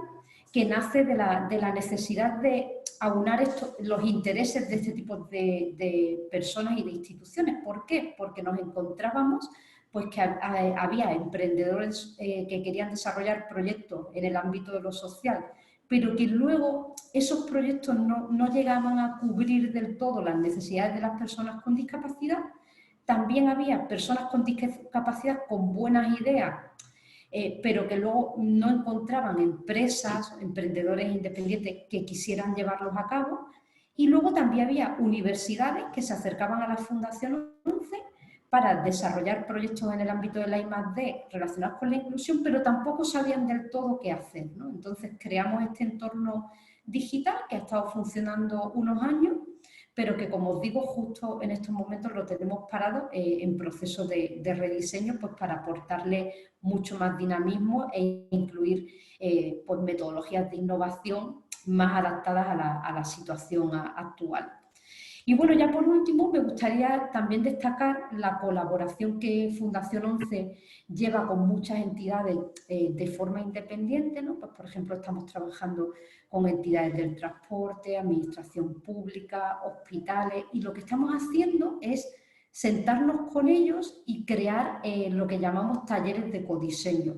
que nace de la necesidad de aunar los intereses de este tipo de personas y de instituciones. ¿Por qué? Porque nos encontrábamos pues, que había emprendedores que querían desarrollar proyectos en el ámbito de lo social, pero que luego esos proyectos no llegaban a cubrir del todo las necesidades de las personas con discapacidad. También había personas con discapacidad con buenas ideas, pero que luego no encontraban empresas, emprendedores independientes que quisieran llevarlos a cabo. Y luego también había universidades que se acercaban a la Fundación 11 para desarrollar proyectos en el ámbito de la I+D relacionados con la inclusión, pero tampoco sabían del todo qué hacer, ¿no? Entonces creamos este entorno digital que ha estado funcionando unos años pero que, como os digo, justo en estos momentos lo tenemos parado en proceso de rediseño, pues para aportarle mucho más dinamismo e incluir pues metodologías de innovación más adaptadas a la situación actual. Y bueno, ya por último, me gustaría también destacar la colaboración que Fundación 11 lleva con muchas entidades de forma independiente, ¿no? Pues, por ejemplo, estamos trabajando con entidades del transporte, administración pública, hospitales, y lo que estamos haciendo es sentarnos con ellos y crear lo que llamamos talleres de codiseño,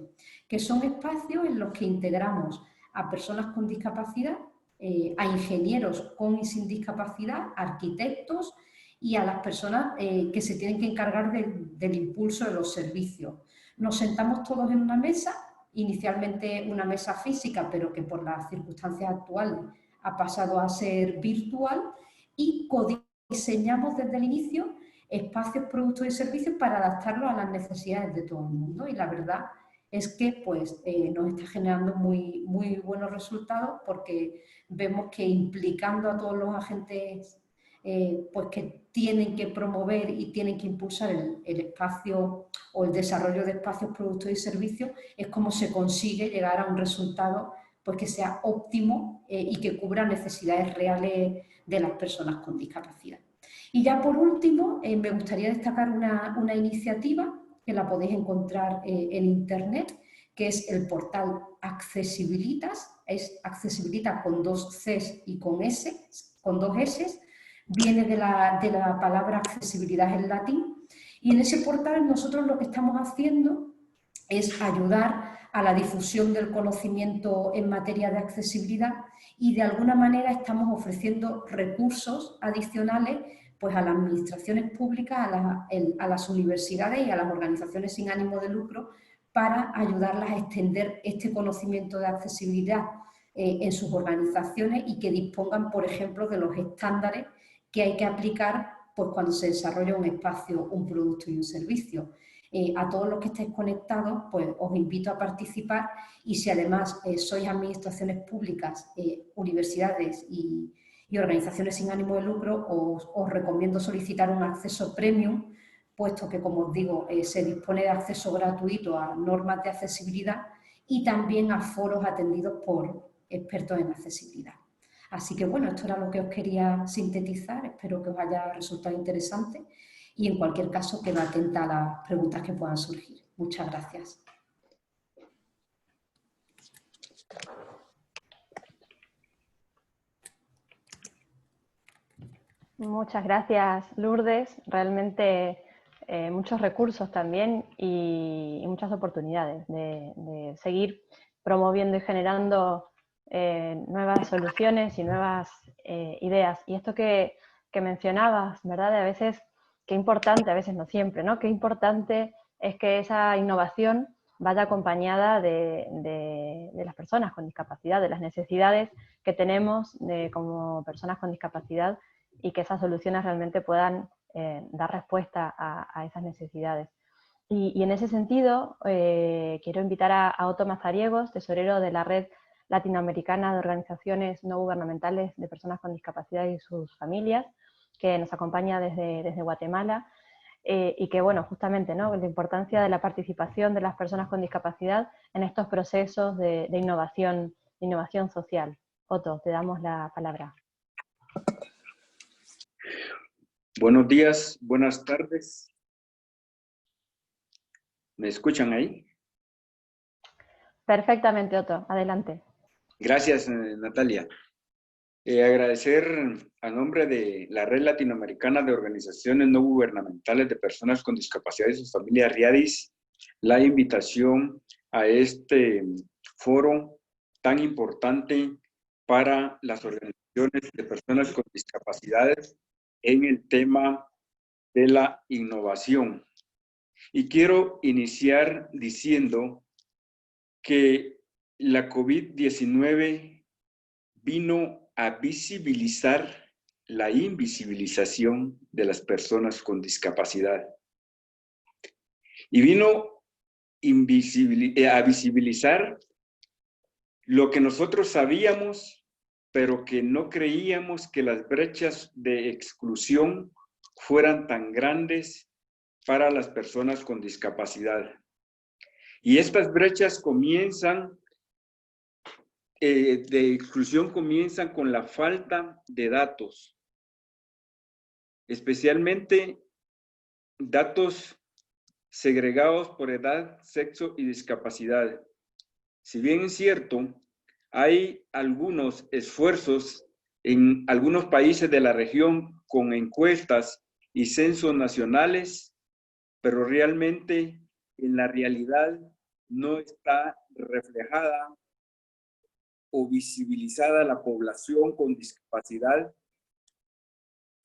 que son espacios en los que integramos a personas con discapacidad, a ingenieros con y sin discapacidad, arquitectos y a las personas que se tienen que encargar del impulso de los servicios. Nos sentamos todos en una mesa, inicialmente una mesa física, pero que por las circunstancias actuales ha pasado a ser virtual, y codiseñamos desde el inicio espacios, productos y servicios para adaptarlos a las necesidades de todo el mundo. Y la verdad es que pues, nos está generando muy buenos resultados, porque vemos que implicando a todos los agentes pues que tienen que promover y tienen que impulsar el espacio o el desarrollo de espacios, productos y servicios, es como se consigue llegar a un resultado pues que sea óptimo y que cubra necesidades reales de las personas con discapacidad. Y ya por último, me gustaría destacar una iniciativa que la podéis encontrar en internet, que es el portal Accesibilitas. Es Accesibilitas con 2 Cs y con S, con 2 S, viene de la palabra accesibilidad en latín, y en ese portal nosotros lo que estamos haciendo es ayudar a la difusión del conocimiento en materia de accesibilidad, y de alguna manera estamos ofreciendo recursos adicionales pues a las administraciones públicas, a las universidades y a las organizaciones sin ánimo de lucro, para ayudarlas a extender este conocimiento de accesibilidad en sus organizaciones, y que dispongan, por ejemplo, de los estándares que hay que aplicar pues, cuando se desarrolla un espacio, un producto y un servicio. A todos los que estéis conectados, pues os invito a participar, y si además sois administraciones públicas, universidades y organizaciones sin ánimo de lucro, os recomiendo solicitar un acceso premium, puesto que, como os digo, se dispone de acceso gratuito a normas de accesibilidad y también a foros atendidos por expertos en accesibilidad. Así que bueno, esto era lo que os quería sintetizar, espero que os haya resultado interesante, y en cualquier caso quedo atenta a las preguntas que puedan surgir. Muchas gracias. Muchas gracias, Lourdes. Realmente muchos recursos también y muchas oportunidades de seguir promoviendo y generando nuevas soluciones y nuevas ideas. Y esto que mencionabas, ¿verdad? De a veces, qué importante, a veces no siempre, ¿no? Qué importante es que esa innovación vaya acompañada de las personas con discapacidad, de las necesidades que tenemos como personas con discapacidad, y que esas soluciones realmente puedan dar respuesta a esas necesidades. Y en ese sentido, quiero invitar a Otto Mazariegos, tesorero de la Red Latinoamericana de Organizaciones No Gubernamentales de Personas con Discapacidad y sus familias, que nos acompaña desde Guatemala, y que, bueno, justamente, ¿no?, la importancia de la participación de las personas con discapacidad en estos procesos de innovación social. Otto, te damos la palabra. Buenos días, buenas tardes. ¿Me escuchan ahí? Perfectamente, Otto. Adelante. Gracias, Natalia. Agradecer a nombre de la Red Latinoamericana de Organizaciones No Gubernamentales de Personas con Discapacidad y sus familias, RIADIS, la invitación a este foro tan importante para las organizaciones de personas con discapacidades en el tema de la innovación. Y quiero iniciar diciendo que la COVID-19 vino a visibilizar la invisibilización de las personas con discapacidad. Y vino a visibilizar lo que nosotros sabíamos, pero que no creíamos que las brechas de exclusión fueran tan grandes para las personas con discapacidad. Y estas brechas de exclusión comienzan con la falta de datos, especialmente datos segregados por edad, sexo y discapacidad. Si bien es cierto, hay algunos esfuerzos en algunos países de la región con encuestas y censos nacionales, pero realmente en la realidad no está reflejada o visibilizada la población con discapacidad,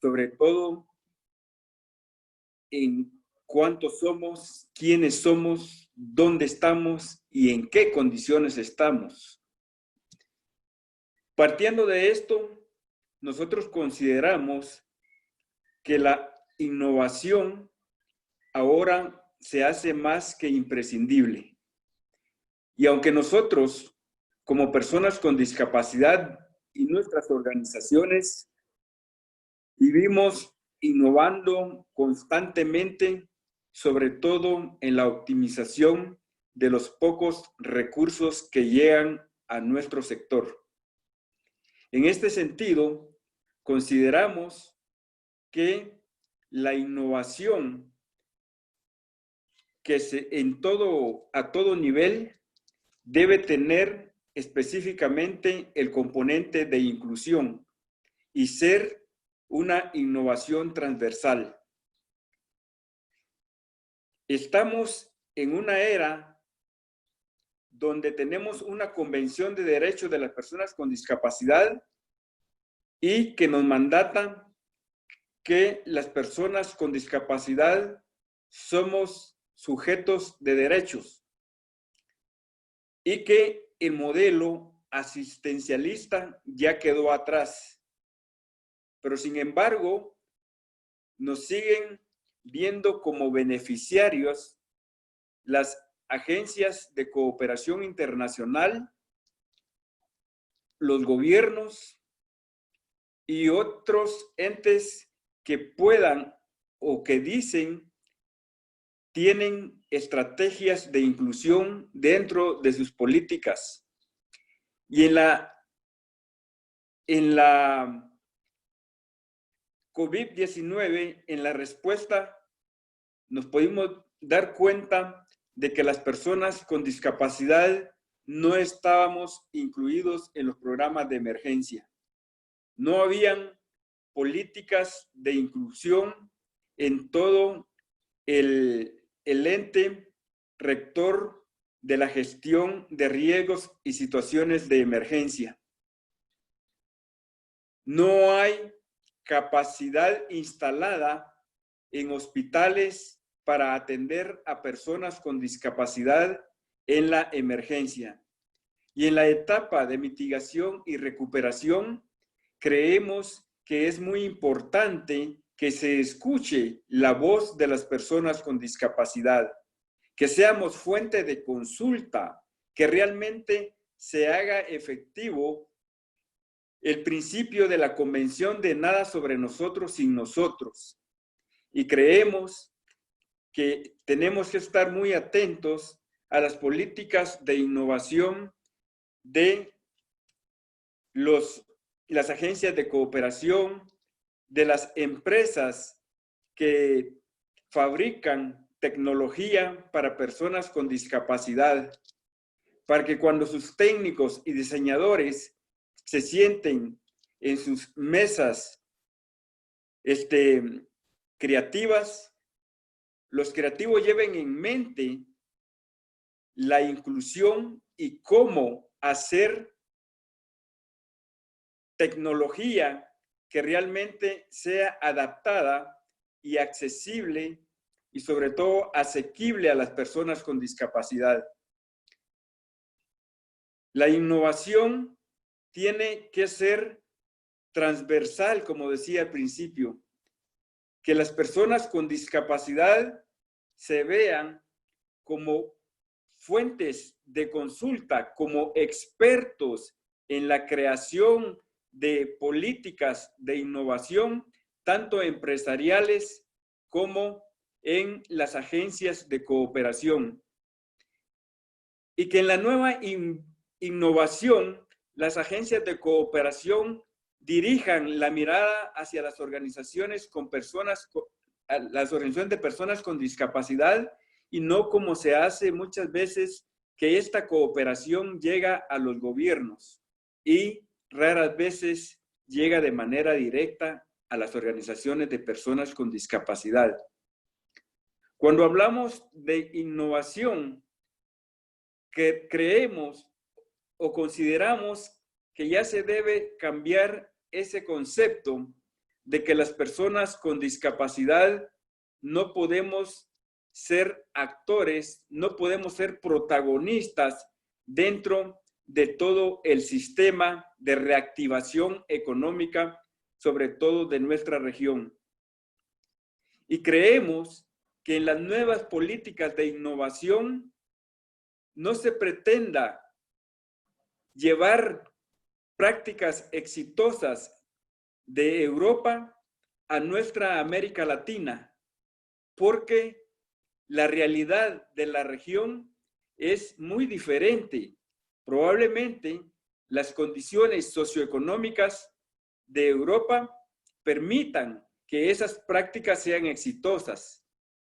sobre todo en cuántos somos, quiénes somos, dónde estamos y en qué condiciones estamos. Partiendo de esto, nosotros consideramos que la innovación ahora se hace más que imprescindible. Y aunque nosotros, como personas con discapacidad y nuestras organizaciones, vivimos innovando constantemente, sobre todo en la optimización de los pocos recursos que llegan a nuestro sector. En este sentido, consideramos que la innovación a todo nivel debe tener específicamente el componente de inclusión y ser una innovación transversal. Estamos en una era donde tenemos una Convención de Derechos de las Personas con Discapacidad y que nos mandata que las personas con discapacidad somos sujetos de derechos y que el modelo asistencialista ya quedó atrás. Pero sin embargo, nos siguen viendo como beneficiarios las agencias de cooperación internacional, los gobiernos y otros entes que puedan o que dicen tienen estrategias de inclusión dentro de sus políticas. Y en la COVID-19, en la respuesta, nos pudimos dar cuenta de que las personas con discapacidad no estábamos incluidos en los programas de emergencia. No habían políticas de inclusión en todo el ente rector de la gestión de riesgos y situaciones de emergencia. No hay capacidad instalada en hospitales para atender a personas con discapacidad en la emergencia. Y en la etapa de mitigación y recuperación, creemos que es muy importante que se escuche la voz de las personas con discapacidad, que seamos fuente de consulta, que realmente se haga efectivo el principio de la Convención de nada sobre nosotros sin nosotros. Y creemos que tenemos que estar muy atentos a las políticas de innovación de las agencias de cooperación, de las empresas que fabrican tecnología para personas con discapacidad, para que cuando sus técnicos y diseñadores se sienten en sus mesas creativas, los creativos lleven en mente la inclusión y cómo hacer tecnología que realmente sea adaptada y accesible y sobre todo asequible a las personas con discapacidad. La innovación tiene que ser transversal, como decía al principio, que las personas con discapacidad se vean como fuentes de consulta, como expertos en la creación de políticas de innovación, tanto empresariales como en las agencias de cooperación. Y que en la nueva innovación, las agencias de cooperación dirijan la mirada hacia las organizaciones de personas con discapacidad, y no como se hace muchas veces, que esta cooperación llega a los gobiernos y raras veces llega de manera directa a las organizaciones de personas con discapacidad. Cuando hablamos de innovación, que creemos o consideramos que ya se debe cambiar ese concepto de que las personas con discapacidad no podemos ser actores, no podemos ser protagonistas dentro de todo el sistema de reactivación económica, sobre todo de nuestra región. Y creemos que en las nuevas políticas de innovación no se pretenda llevar prácticas exitosas de Europa a nuestra América Latina, porque la realidad de la región es muy diferente. Probablemente las condiciones socioeconómicas de Europa permitan que esas prácticas sean exitosas,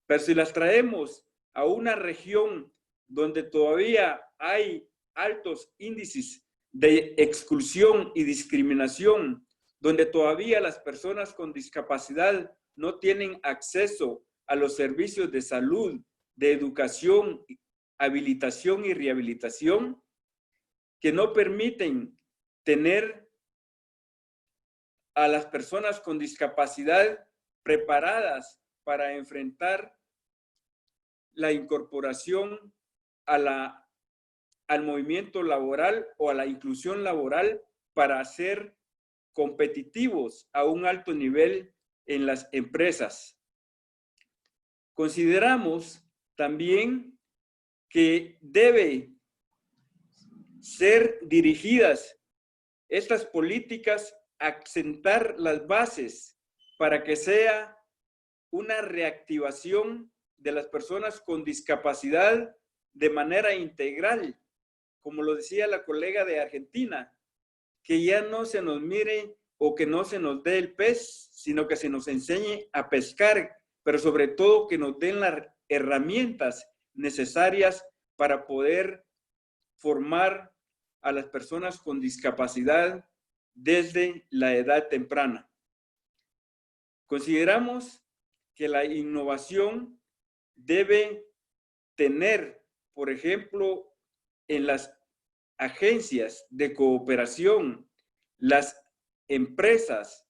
pero si las traemos a una región donde todavía hay altos índices de exclusión y discriminación, donde todavía las personas con discapacidad no tienen acceso a los servicios de salud, de educación, habilitación y rehabilitación, que no permiten tener a las personas con discapacidad preparadas para enfrentar la incorporación al movimiento laboral o a la inclusión laboral, para ser competitivos a un alto nivel en las empresas. Consideramos también que debe ser dirigidas estas políticas a sentar las bases para que sea una reactivación de las personas con discapacidad de manera integral, como lo decía la colega de Argentina, que ya no se nos mire o que no se nos dé el pez, sino que se nos enseñe a pescar, pero sobre todo que nos den las herramientas necesarias para poder formar a las personas con discapacidad desde la edad temprana. Consideramos que la innovación debe tener, por ejemplo, en las agencias de cooperación, las empresas,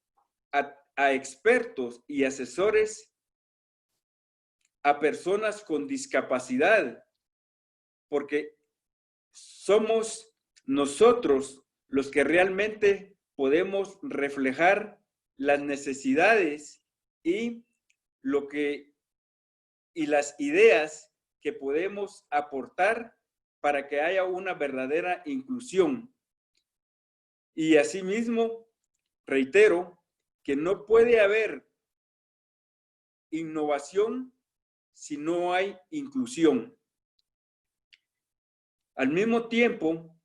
a expertos y asesores, a personas con discapacidad, porque somos nosotros los que realmente podemos reflejar las necesidades y las ideas que podemos aportar para que haya una verdadera inclusión. Y asimismo, reitero que no puede haber innovación si no hay inclusión. Al mismo tiempo,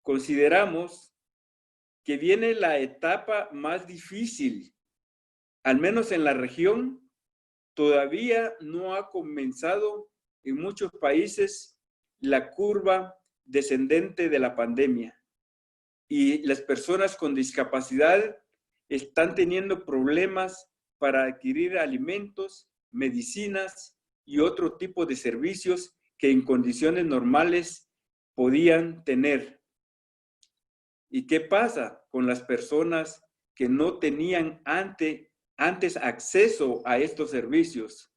consideramos que viene la etapa más difícil, al menos en la región. Todavía no ha comenzado en muchos países la curva descendente de la pandemia, y las personas con discapacidad están teniendo problemas para adquirir alimentos, medicinas y otro tipo de servicios que en condiciones normales podían tener. ¿Y qué pasa con las personas que no tenían antes acceso a estos servicios?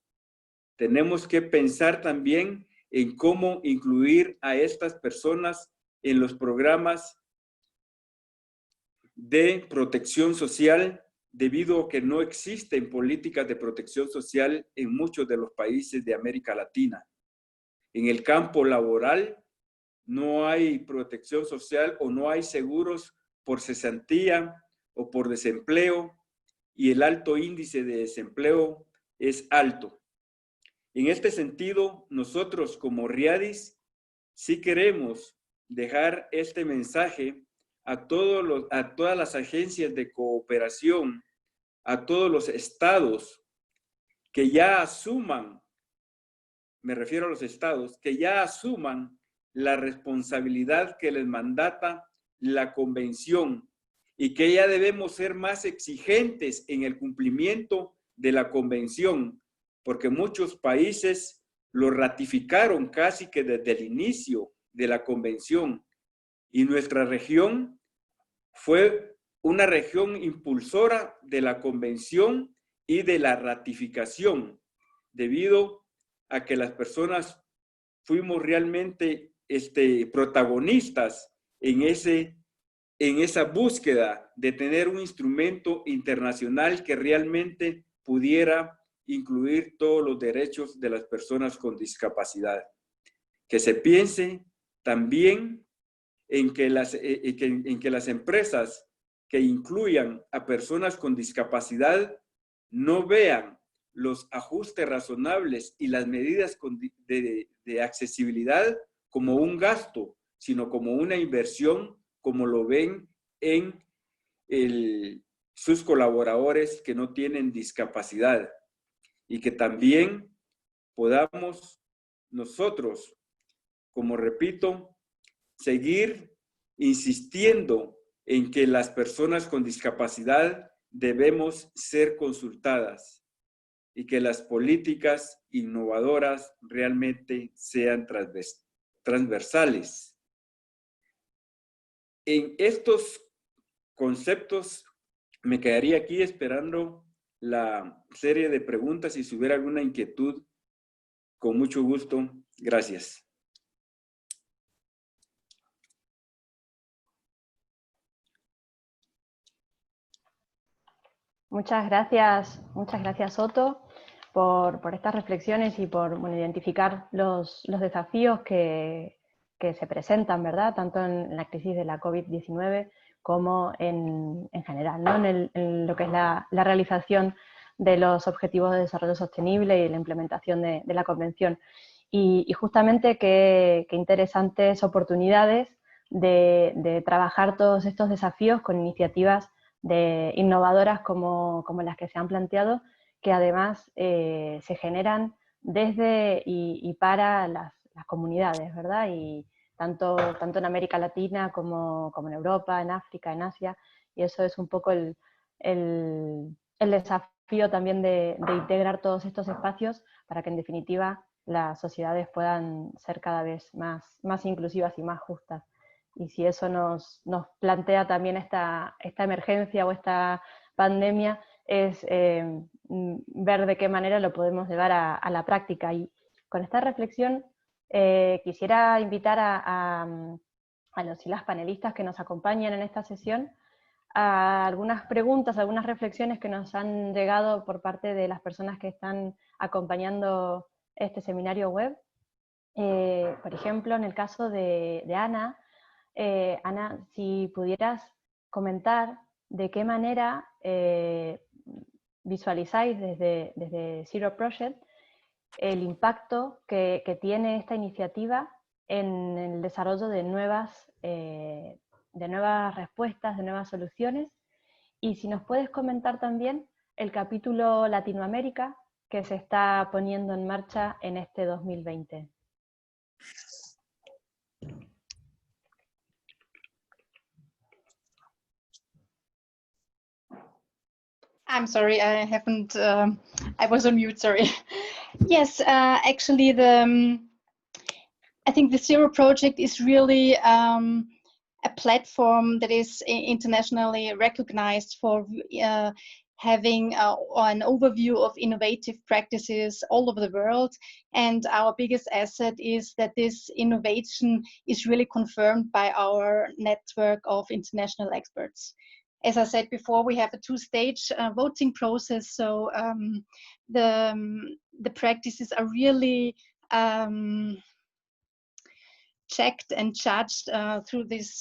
Tenemos que pensar también en cómo incluir a estas personas en los programas de protección social, debido a que no existen políticas de protección social en muchos de los países de América Latina. En el campo laboral no hay protección social o no hay seguros por cesantía o por desempleo, y el alto índice de desempleo es alto. En este sentido, nosotros como Riadis sí queremos dejar este mensaje a todas las agencias de cooperación, a todos los estados que ya asuman, me refiero a los estados, que ya asuman la responsabilidad que les mandata la convención y que ya debemos ser más exigentes en el cumplimiento de la convención, porque muchos países lo ratificaron casi que desde el inicio de la convención, y nuestra región fue una región impulsora de la convención y de la ratificación, debido a que las personas fuimos realmente protagonistas en esa búsqueda de tener un instrumento internacional que realmente pudiera incluir todos los derechos de las personas con discapacidad. Que se piense también en que las empresas que incluyan a personas con discapacidad no vean los ajustes razonables y las medidas de accesibilidad como un gasto, sino como una inversión, como lo ven en sus colaboradores que no tienen discapacidad, y que también podamos nosotros, como repito, seguir insistiendo en que las personas con discapacidad debemos ser consultadas y que las políticas innovadoras realmente sean transversales. En estos conceptos me quedaría aquí esperando la serie de preguntas, y si hubiera alguna inquietud, con mucho gusto. Gracias. Muchas gracias Otto por estas reflexiones y por identificar los desafíos que se presentan, ¿verdad? Tanto en la crisis de la COVID-19 como en general, ¿no? En lo que es la realización de los Objetivos de Desarrollo Sostenible y la implementación de la Convención. Y justamente qué interesantes oportunidades de trabajar todos estos desafíos con iniciativas innovadoras como las que se han planteado, que además se generan desde y para las comunidades, ¿verdad? Y tanto en América Latina como en Europa, en África, en Asia, y eso es un poco el desafío también de integrar todos estos espacios para que en definitiva las sociedades puedan ser cada vez más inclusivas y más justas. Y si eso nos plantea también esta emergencia o esta pandemia, es ver de qué manera lo podemos llevar a la práctica. Y con esta reflexión quisiera invitar a los y las panelistas que nos acompañan en esta sesión a algunas preguntas, algunas reflexiones que nos han llegado por parte de las personas que están acompañando este seminario web. Por ejemplo, en el caso de Ana, Ana, si pudieras comentar de qué manera visualizáis desde Zero Project el impacto que tiene esta iniciativa en el desarrollo de nuevas respuestas, de nuevas soluciones, y si nos puedes comentar también el capítulo Latinoamérica que se está poniendo en marcha en este 2020. I'm sorry, I haven't, I was on mute, sorry. Yes, actually I think the Zero Project is really a platform that is internationally recognized for having an overview of innovative practices all over the world. And our biggest asset is that this innovation is really confirmed by our network of international experts. As I said before, we have a two-stage voting process, so the practices are really checked and judged through this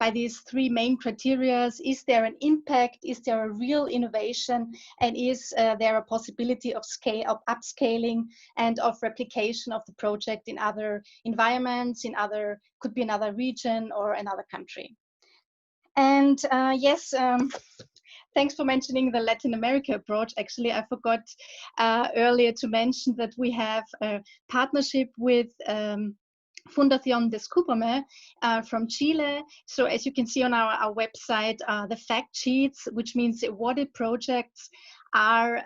by these three main criteria. Is there an impact? Is there a real innovation? And is there a possibility of upscaling and of replication of the project in other environments, could be another region or another country? And yes, thanks for mentioning the Latin America approach. Actually, I forgot earlier to mention that we have a partnership with Fundación Descúbreme from Chile. So as you can see on our website, the fact sheets, which means the awarded projects, are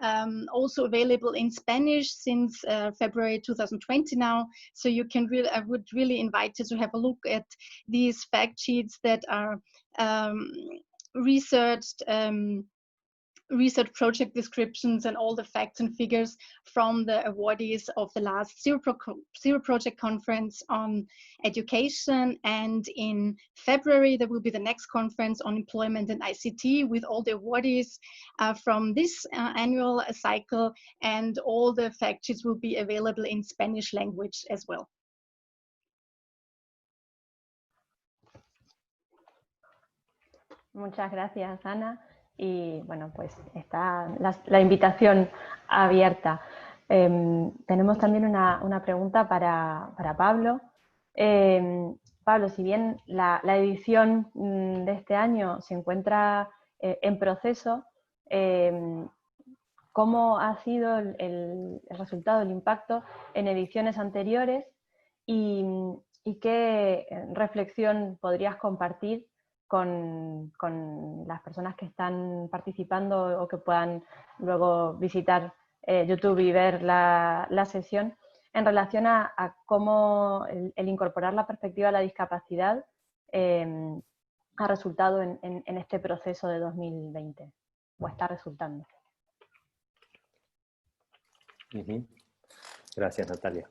also available in Spanish since February 2020 now. So you can really, I would really invite you to have a look at these fact sheets that are research project descriptions and all the facts and figures from the awardees of the last Zero Project Conference on education. And in February, there will be the next conference on employment and ICT with all the awardees from this annual cycle, and all the fact sheets will be available in Spanish language as well. Muchas gracias, Ana. Y bueno, pues está la invitación abierta. Tenemos también una pregunta para Pablo. Pablo, si bien la edición de este año se encuentra en proceso, ¿cómo ha sido el resultado, el impacto en ediciones anteriores? ¿Y qué reflexión podrías compartir con las personas que están participando o que puedan luego visitar YouTube y ver la sesión en relación a cómo el incorporar la perspectiva de la discapacidad ha resultado en este proceso de 2020, o está resultando? Gracias, Natalia.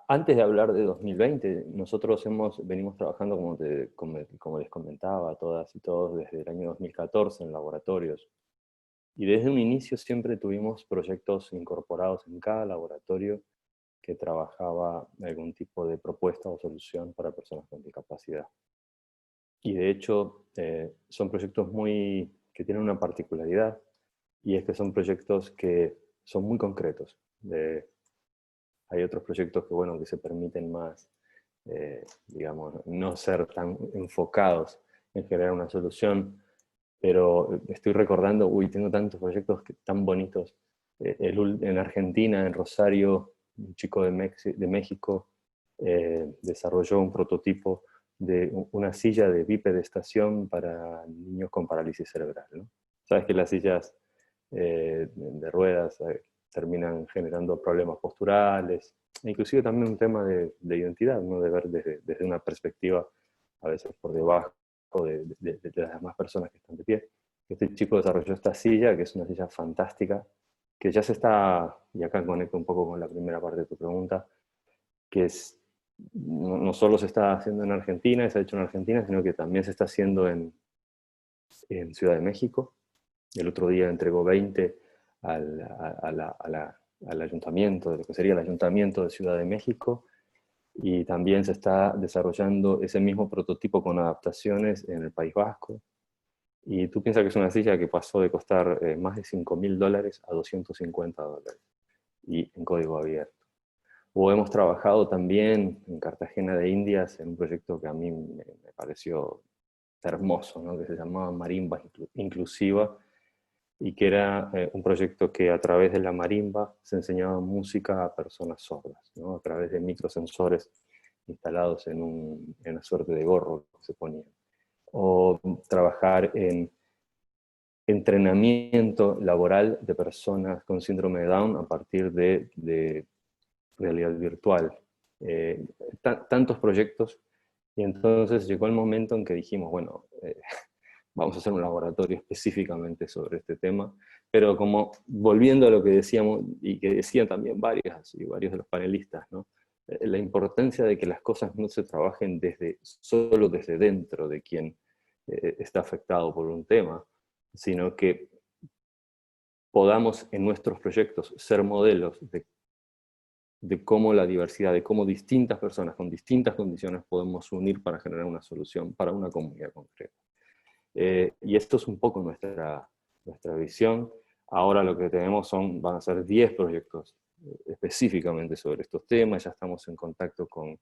Antes de hablar de 2020, nosotros venimos trabajando, como les comentaba a todas y todos, desde el año 2014 en laboratorios. Y desde un inicio siempre tuvimos proyectos incorporados en cada laboratorio que trabajaba algún tipo de propuesta o solución para personas con discapacidad. Y de hecho, son proyectos que tienen una particularidad, y es que son proyectos que son muy concretos. Hay otros proyectos que se permiten más, digamos, no ser tan enfocados en generar una solución, pero estoy recordando, tengo tantos proyectos tan bonitos. En Argentina, en Rosario, un chico de México desarrolló un prototipo de una silla de bipedestación para niños con parálisis cerebral, ¿no? Sabes que las sillas de ruedas terminan generando problemas posturales, inclusive también un tema de identidad, ¿no? De ver desde una perspectiva a veces por debajo de las demás personas que están de pie. Este chico desarrolló esta silla, que es una silla fantástica, que ya se está, y acá conecto un poco con la primera parte de tu pregunta, que no solo se está haciendo en Argentina, se ha hecho en Argentina, sino que también se está haciendo en Ciudad de México. El otro día entregó 20 al ayuntamiento, de lo que sería el Ayuntamiento de Ciudad de México, y también se está desarrollando ese mismo prototipo con adaptaciones en el País Vasco. Y tú piensas que es una silla que pasó de costar más de $5.000 a $250, y en código abierto. O hemos trabajado también en Cartagena de Indias en un proyecto que a mí me pareció hermoso, ¿no? Que se llamaba Marimba Inclusiva, y que era un proyecto que a través de la marimba se enseñaba música a personas sordas, ¿no? A través de microsensores instalados en una suerte de gorro que se ponía. O trabajar en entrenamiento laboral de personas con síndrome de Down a partir de realidad virtual. Tantos proyectos, y entonces llegó el momento en que dijimos, bueno, vamos a hacer un laboratorio específicamente sobre este tema, pero como volviendo a lo que decíamos, y que decían también varios de los panelistas, ¿no? La importancia de que las cosas no se trabajen solo desde dentro de quien está afectado por un tema, sino que podamos en nuestros proyectos ser modelos de cómo la diversidad, de cómo distintas personas con distintas condiciones podemos unir para generar una solución para una comunidad concreta. Y esto es un poco nuestra visión. Ahora lo que tenemos van a ser 10 proyectos específicamente sobre estos temas. Ya estamos en contacto con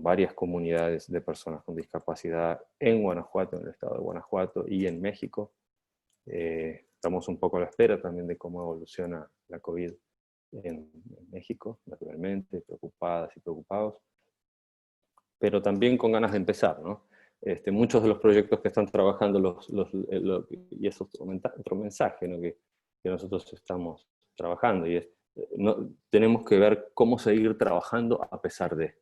varias comunidades de personas con discapacidad en Guanajuato, en el estado de Guanajuato y en México. Estamos un poco a la espera también de cómo evoluciona la COVID en México, naturalmente, preocupadas y preocupados, pero también con ganas de empezar, ¿no? Muchos de los proyectos que están trabajando, y eso es otro mensaje, ¿no? que nosotros estamos trabajando, y es, tenemos que ver cómo seguir trabajando a pesar de.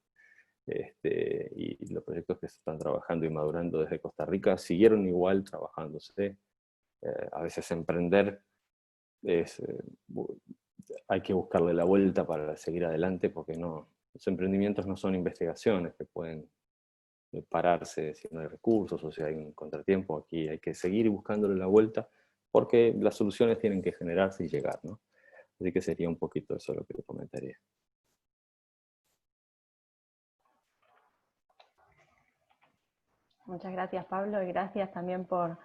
Y los proyectos que se están trabajando y madurando desde Costa Rica siguieron igual trabajándose. A veces emprender hay que buscarle la vuelta para seguir adelante, porque los emprendimientos no son investigaciones que pueden pararse si no hay recursos o si hay un contratiempo. Aquí hay que seguir buscándole la vuelta, porque las soluciones tienen que generarse y llegar, ¿no? Así que sería un poquito eso lo que te comentaría. Muchas gracias, Pablo, y gracias también por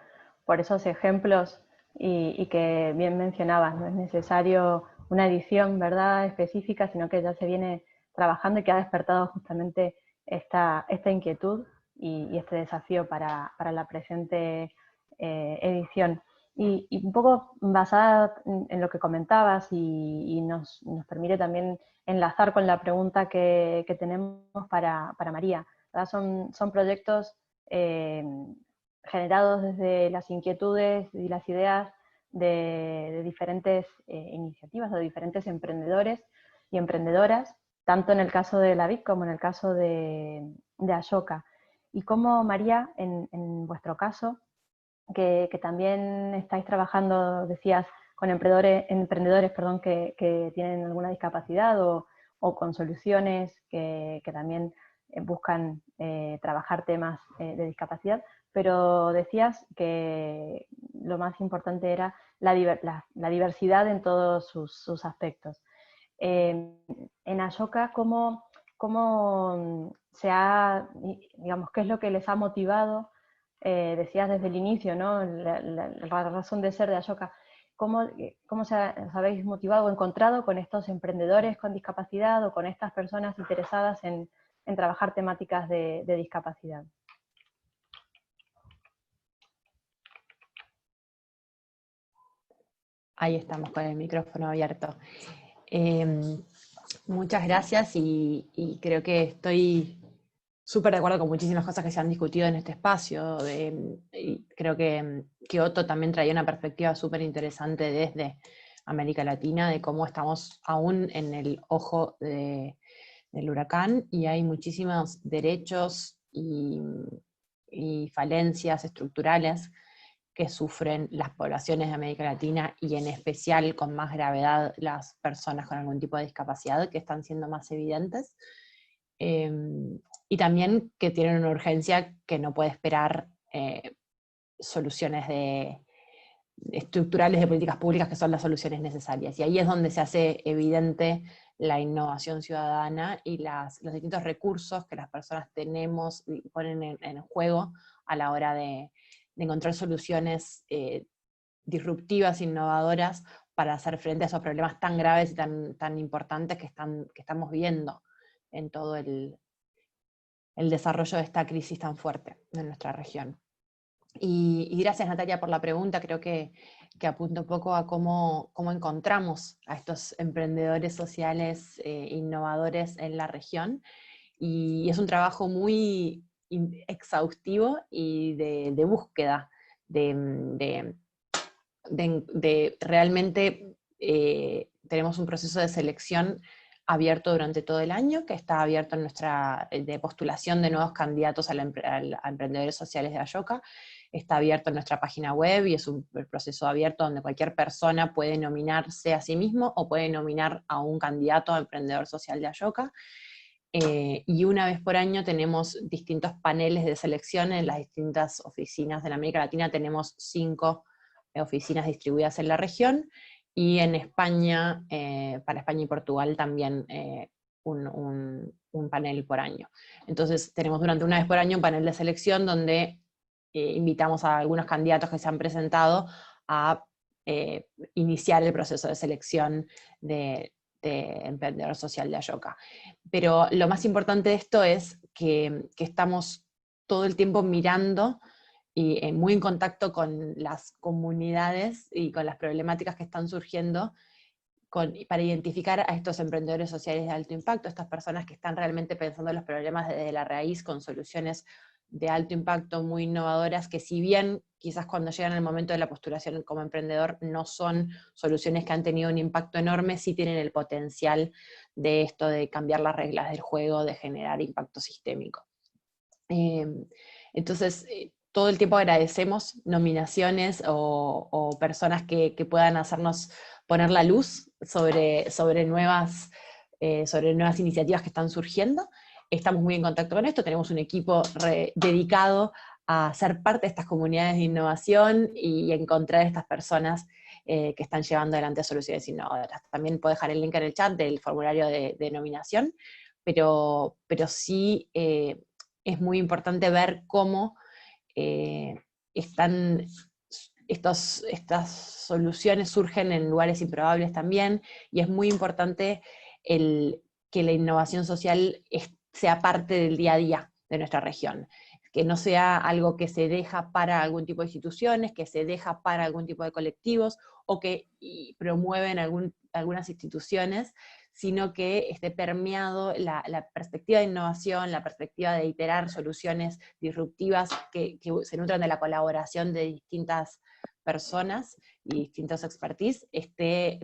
esos ejemplos y que bien mencionabas, no es necesario una edición, ¿verdad?, específica, sino que ya se viene trabajando y que ha despertado justamente esta inquietud y este desafío para la presente edición. Y un poco basada en lo que comentabas y nos permite también enlazar con la pregunta que tenemos para María, ¿verdad? Son proyectos generados desde las inquietudes y las ideas de diferentes iniciativas, de diferentes emprendedores y emprendedoras, tanto en el caso de la VIC como en el caso de Ashoka. Y cómo, María, en vuestro caso, que también estáis trabajando, decías, con emprendedores que tienen alguna discapacidad o con soluciones que también buscan trabajar temas de discapacidad, pero decías que lo más importante era la diversidad en todos sus aspectos. En Ashoka, ¿cómo se ha, digamos, qué es lo que les ha motivado? Decías desde el inicio, ¿no?, la razón de ser de Ashoka. ¿Cómo os habéis motivado o encontrado con estos emprendedores con discapacidad o con estas personas interesadas en trabajar temáticas de discapacidad? Ahí estamos con el micrófono abierto. Muchas gracias y creo que estoy súper de acuerdo con muchísimas cosas que se han discutido en este espacio. Y creo que Otto también traía una perspectiva súper interesante desde América Latina, de cómo estamos aún en el ojo del huracán y hay muchísimos derechos y falencias estructurales que sufren las poblaciones de América Latina y en especial con más gravedad las personas con algún tipo de discapacidad que están siendo más evidentes. Y también que tienen una urgencia que no puede esperar soluciones estructurales de políticas públicas que son las soluciones necesarias. Y ahí es donde se hace evidente la innovación ciudadana y los distintos recursos que las personas tenemos y ponen en juego a la hora de encontrar soluciones disruptivas, innovadoras, para hacer frente a esos problemas tan graves y tan importantes que estamos viendo en todo el desarrollo de esta crisis tan fuerte en nuestra región. Y gracias, Natalia, por la pregunta. Creo que apunta un poco a cómo encontramos a estos emprendedores sociales innovadores en la región. Y es un trabajo muy exhaustivo y de búsqueda, de realmente tenemos un proceso de selección abierto durante todo el año, que está abierto de postulación de nuevos candidatos a emprendedores sociales de Ashoka. Está abierto en nuestra página web y es un proceso abierto donde cualquier persona puede nominarse a sí mismo o puede nominar a un candidato a emprendedor social de Ashoka. Y una vez por año tenemos distintos paneles de selección en las distintas oficinas de la América Latina. Tenemos 5 oficinas distribuidas en la región, y en España, para España y Portugal también un panel por año. Entonces tenemos durante una vez por año un panel de selección donde invitamos a algunos candidatos que se han presentado a iniciar el proceso de selección de emprendedor social de Ayoca. Pero lo más importante de esto es que estamos todo el tiempo mirando y muy en contacto con las comunidades y con las problemáticas que están surgiendo para identificar a estos emprendedores sociales de alto impacto, estas personas que están realmente pensando los problemas desde la raíz con soluciones de alto impacto muy innovadoras, que si bien quizás cuando llegan al momento de la postulación como emprendedor no son soluciones que han tenido un impacto enorme, sí tienen el potencial de esto de cambiar las reglas del juego, de generar impacto sistémico. Entonces, todo el tiempo agradecemos nominaciones o personas que puedan hacernos poner la luz sobre nuevas iniciativas que están surgiendo. Estamos muy en contacto con esto, tenemos un equipo dedicado a ser parte de estas comunidades de innovación y encontrar estas personas que están llevando adelante soluciones innovadoras. También puedo dejar el link en el chat del formulario de nominación, pero sí es muy importante ver cómo estas soluciones surgen en lugares improbables también, y es muy importante que la innovación social sea parte del día a día de nuestra región, que no sea algo que se deja para algún tipo de instituciones, que se deja para algún tipo de colectivos, o que promueven algunas instituciones, sino que esté permeado la perspectiva de innovación, la perspectiva de iterar soluciones disruptivas que se nutran de la colaboración de distintas personas y distintos expertise, esté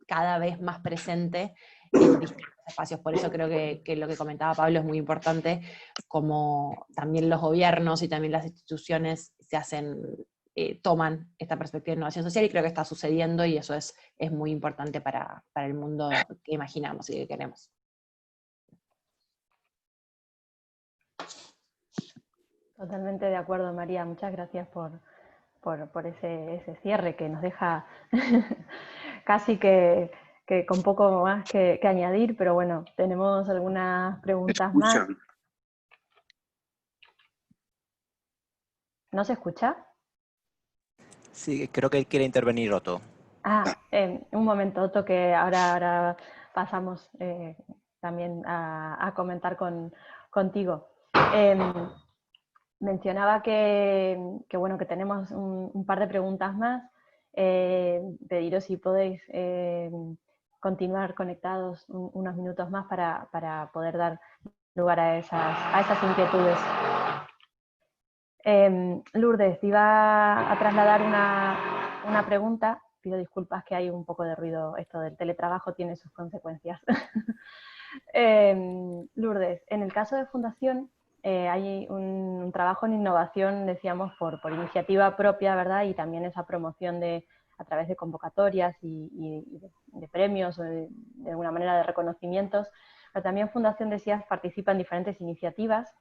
cada vez más presente en distintos espacios. Por eso creo que lo que comentaba Pablo es muy importante, como también los gobiernos y también las instituciones toman esta perspectiva de innovación social, y creo que está sucediendo, y eso es muy importante para el mundo que imaginamos y que queremos. Totalmente de acuerdo, María. Muchas gracias por ese cierre que nos deja casi que con poco más que añadir, pero bueno, tenemos algunas preguntas más. ¿No se escucha? Sí, creo que quiere intervenir Otto. Un momento, Otto, que ahora pasamos también a comentar contigo. Mencionaba que bueno, que tenemos un par de preguntas más. Pediros si podéis continuar conectados unos minutos más para poder dar lugar a esas inquietudes. Lourdes, te iba a trasladar una pregunta. Pido disculpas que hay un poco de ruido, esto del teletrabajo tiene sus consecuencias. Lourdes, en el caso de Fundación, hay un trabajo en innovación, decíamos, por iniciativa propia, ¿verdad? Y también esa promoción a través de convocatorias y de premios, o de alguna manera de reconocimientos. Pero también Fundación, decías, participa en diferentes iniciativas.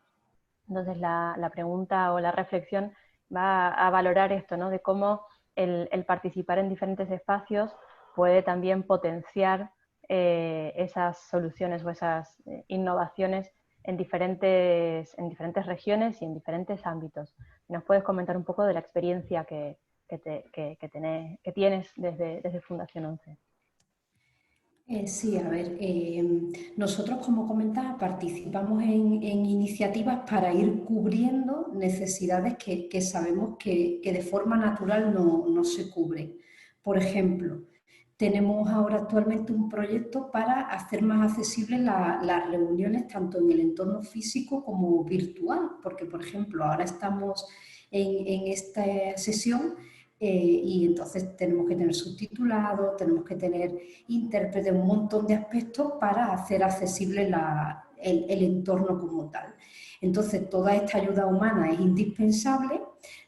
Entonces la pregunta o la reflexión va a valorar esto, ¿no? De cómo el participar en diferentes espacios puede también potenciar esas soluciones o esas innovaciones en diferentes regiones y en diferentes ámbitos. ¿Nos puedes comentar un poco de la experiencia que tienes desde Fundación 11? Sí, a ver, nosotros, como comentaba, participamos en iniciativas para ir cubriendo necesidades que sabemos que de forma natural no se cubren. Por ejemplo, tenemos ahora actualmente un proyecto para hacer más accesibles las reuniones tanto en el entorno físico como virtual, porque, por ejemplo, ahora estamos en esta sesión y entonces tenemos que tener subtitulado, tenemos que tener intérprete, un montón de aspectos para hacer accesible el entorno como tal. Entonces, toda esta ayuda humana es indispensable,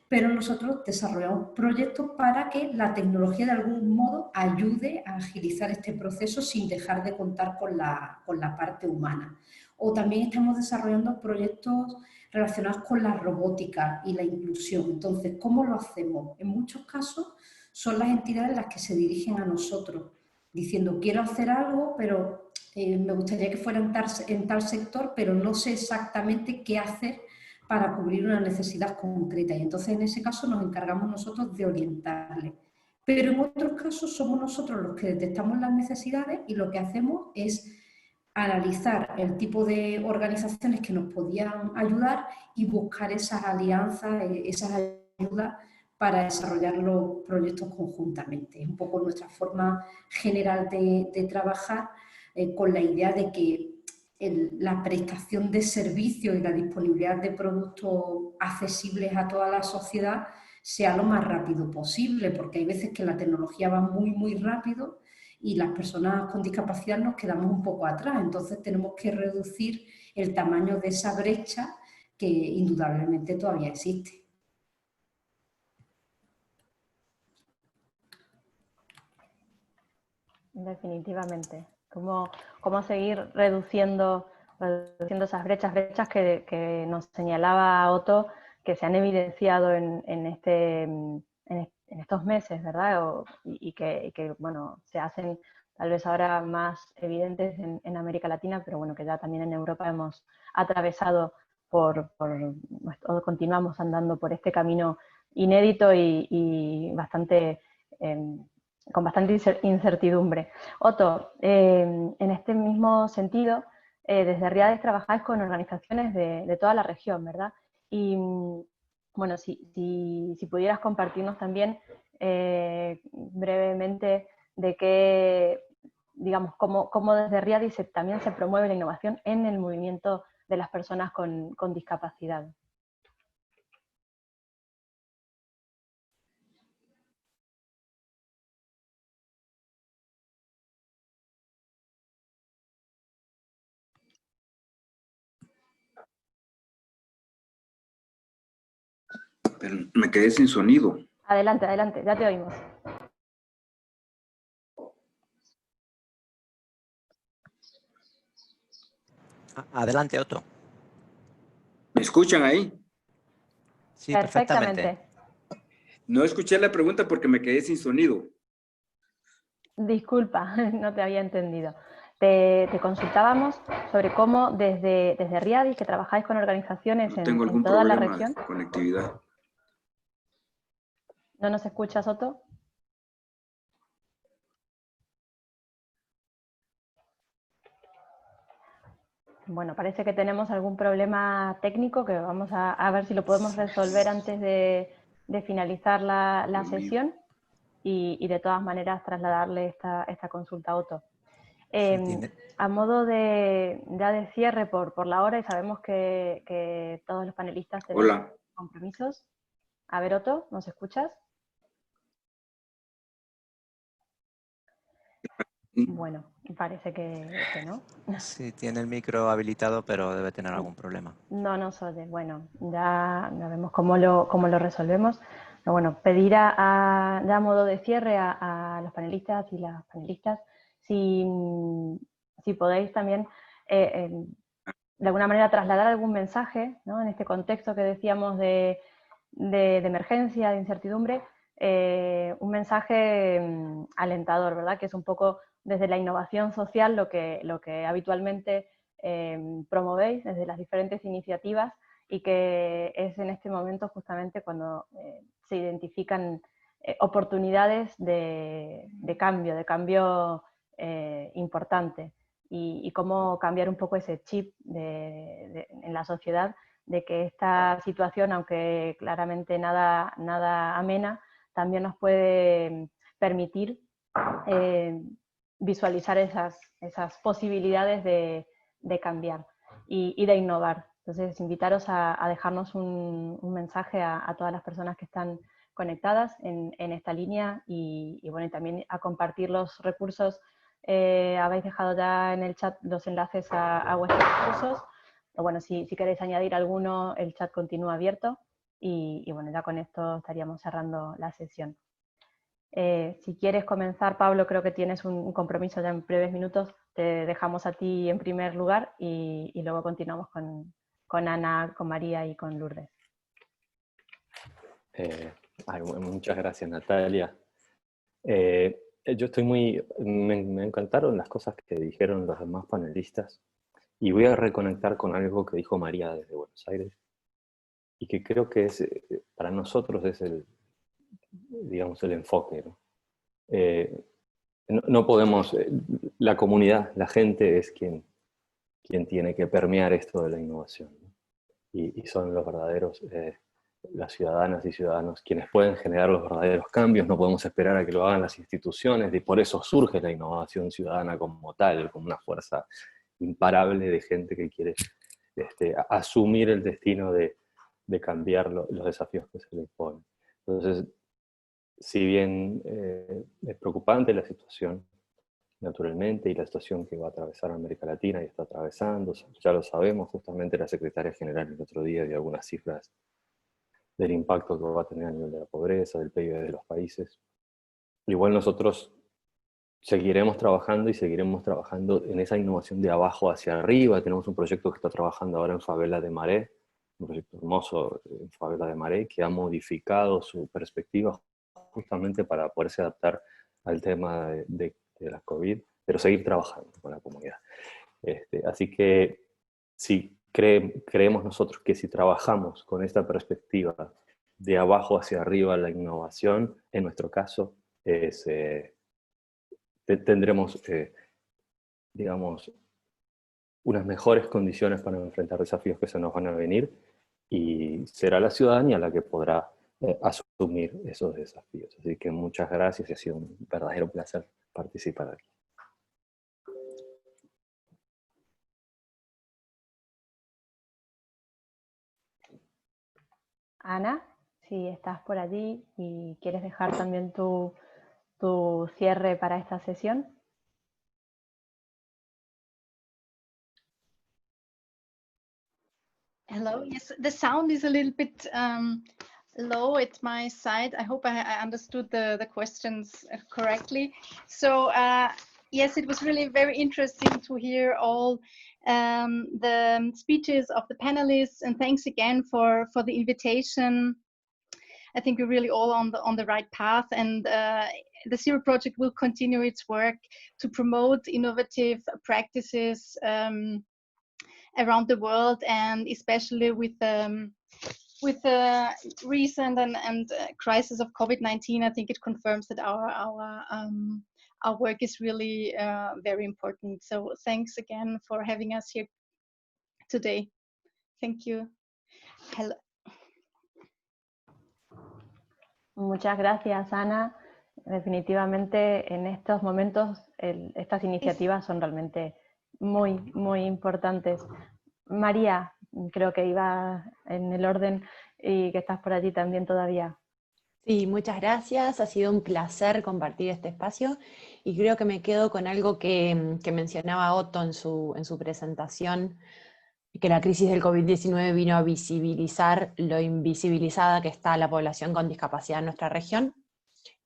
pero nosotros desarrollamos proyectos para que la tecnología de algún modo ayude a agilizar este proceso sin dejar de contar con la parte humana. O también estamos desarrollando proyectos relacionados con la robótica y la inclusión. Entonces, ¿cómo lo hacemos? En muchos casos son las entidades las que se dirigen a nosotros, diciendo quiero hacer algo, pero me gustaría que fuera en tal sector, pero no sé exactamente qué hacer para cubrir una necesidad concreta. Y entonces en ese caso nos encargamos nosotros de orientarle. Pero en otros casos somos nosotros los que detectamos las necesidades y lo que hacemos es analizar el tipo de organizaciones que nos podían ayudar y buscar esas alianzas, esas ayudas para desarrollar los proyectos conjuntamente. Es un poco nuestra forma general de trabajar, con la idea de que la prestación de servicios y la disponibilidad de productos accesibles a toda la sociedad sea lo más rápido posible, porque hay veces que la tecnología va muy rápido y las personas con discapacidad nos quedamos un poco atrás. Entonces tenemos que reducir el tamaño de esa brecha que indudablemente todavía existe. Definitivamente. ¿Cómo seguir reduciendo esas brechas que nos señalaba Otto, que se han evidenciado en estos meses, ¿verdad? Y que, bueno, se hacen tal vez ahora más evidentes en América Latina, pero bueno, que ya también en Europa hemos atravesado o continuamos andando por este camino inédito y bastante... con bastante incertidumbre. Otto, en este mismo sentido, desde Riades trabajáis con organizaciones de toda la región, ¿verdad? Y bueno, si pudieras compartirnos también brevemente de qué, digamos, cómo desde Riades también se promueve la innovación en el movimiento de las personas con discapacidad. Pero me quedé sin sonido. Adelante, adelante, ya te oímos. Adelante, Otto. ¿Me escuchan ahí? Sí, perfectamente. No escuché la pregunta porque me quedé sin sonido. Disculpa, no te había entendido. Te consultábamos sobre cómo desde Riades, que trabajáis con organizaciones No tengo en algún toda la problema región. de conectividad. ¿No nos escuchas, Otto? Bueno, parece que tenemos algún problema técnico que vamos a ver si lo podemos resolver antes de finalizar la sesión y de todas maneras trasladarle esta consulta a Otto. A modo ya de cierre por la hora, y sabemos que todos los panelistas tenemos compromisos. A ver, Otto, ¿nos escuchas? Bueno, parece que no. Sí, tiene el micro habilitado, pero debe tener algún problema. No nos oye. Bueno, ya vemos cómo lo resolvemos. Pero bueno, pedir ya a modo de cierre a los panelistas y las panelistas si podéis también de alguna manera trasladar algún mensaje, ¿no? En este contexto que decíamos de emergencia, de incertidumbre, un mensaje alentador, ¿verdad? Que es un poco desde la innovación social lo que habitualmente promovéis desde las diferentes iniciativas y que es en este momento justamente cuando se identifican oportunidades de cambio importante y cómo cambiar un poco ese chip en la sociedad de que esta situación, aunque claramente nada amena, también nos puede permitir visualizar esas posibilidades de cambiar y de innovar. Entonces, invitaros a dejarnos un mensaje a todas las personas que están conectadas en esta línea y bueno, y también a compartir los recursos. Habéis dejado ya en el chat los enlaces a vuestros recursos. Pero bueno, si queréis añadir alguno, el chat continúa abierto y bueno, ya con esto estaríamos cerrando la sesión. Si quieres comenzar, Pablo, creo que tienes un compromiso ya en breves minutos, te dejamos a ti en primer lugar y luego continuamos con Ana, con María y con Lourdes. Muchas gracias, Natalia. Yo estoy me encantaron las cosas que dijeron los demás panelistas, y voy a reconectar con algo que dijo María desde Buenos Aires, y que creo que es, para nosotros es digamos, el enfoque, ¿no? No podemos, la comunidad, la gente es quien tiene que permear esto de la innovación, ¿no? Y son los verdaderos, las ciudadanas y ciudadanos quienes pueden generar los verdaderos cambios. No podemos esperar a que lo hagan las instituciones, y por eso surge la innovación ciudadana como tal, como una fuerza imparable de gente que quiere asumir el destino de cambiar los desafíos que se le imponen. Entonces, si bien es preocupante la situación, naturalmente, y la situación que va a atravesar América Latina y está atravesando, ya lo sabemos, justamente la secretaria general el otro día dio algunas cifras del impacto que va a tener a nivel de la pobreza, del PIB de los países. Igual nosotros seguiremos trabajando y seguiremos trabajando en esa innovación de abajo hacia arriba. Tenemos un proyecto que está trabajando ahora en Favela de Maré, un proyecto hermoso en Favela de Maré, que ha modificado su perspectiva justamente para poderse adaptar al tema de la COVID, pero seguir trabajando con la comunidad. Así que sí, creemos nosotros que si trabajamos con esta perspectiva de abajo hacia arriba la innovación, en nuestro caso, tendremos, digamos, unas mejores condiciones para enfrentar desafíos que se nos van a venir, y será la ciudadanía la que podrá asumir esos desafíos. Así que muchas gracias, y ha sido un verdadero placer participar aquí. Ana, si estás por allí y quieres dejar también tu cierre para esta sesión. Hello, yes, the sound is a little bit low at my side. I hope I understood the questions correctly. So yes, it was really very interesting to hear all the speeches of the panelists, and thanks again for the invitation. I think we're really all on the right path, and the Zero Project will continue its work to promote innovative practices around the world, and especially with the recent and crisis of COVID-19, I think it confirms that our work is really very important. So thanks again for having us here today. Thank you. Hello. Muchas gracias, Ana. Definitivamente en estos momentos estas iniciativas son realmente muy, muy importantes. María, creo que iba en el orden y que estás por allí también todavía. Sí, muchas gracias. Ha sido un placer compartir este espacio, y creo que me quedo con algo que mencionaba Otto en su presentación, que la crisis del COVID-19 vino a visibilizar lo invisibilizada que está la población con discapacidad en nuestra región.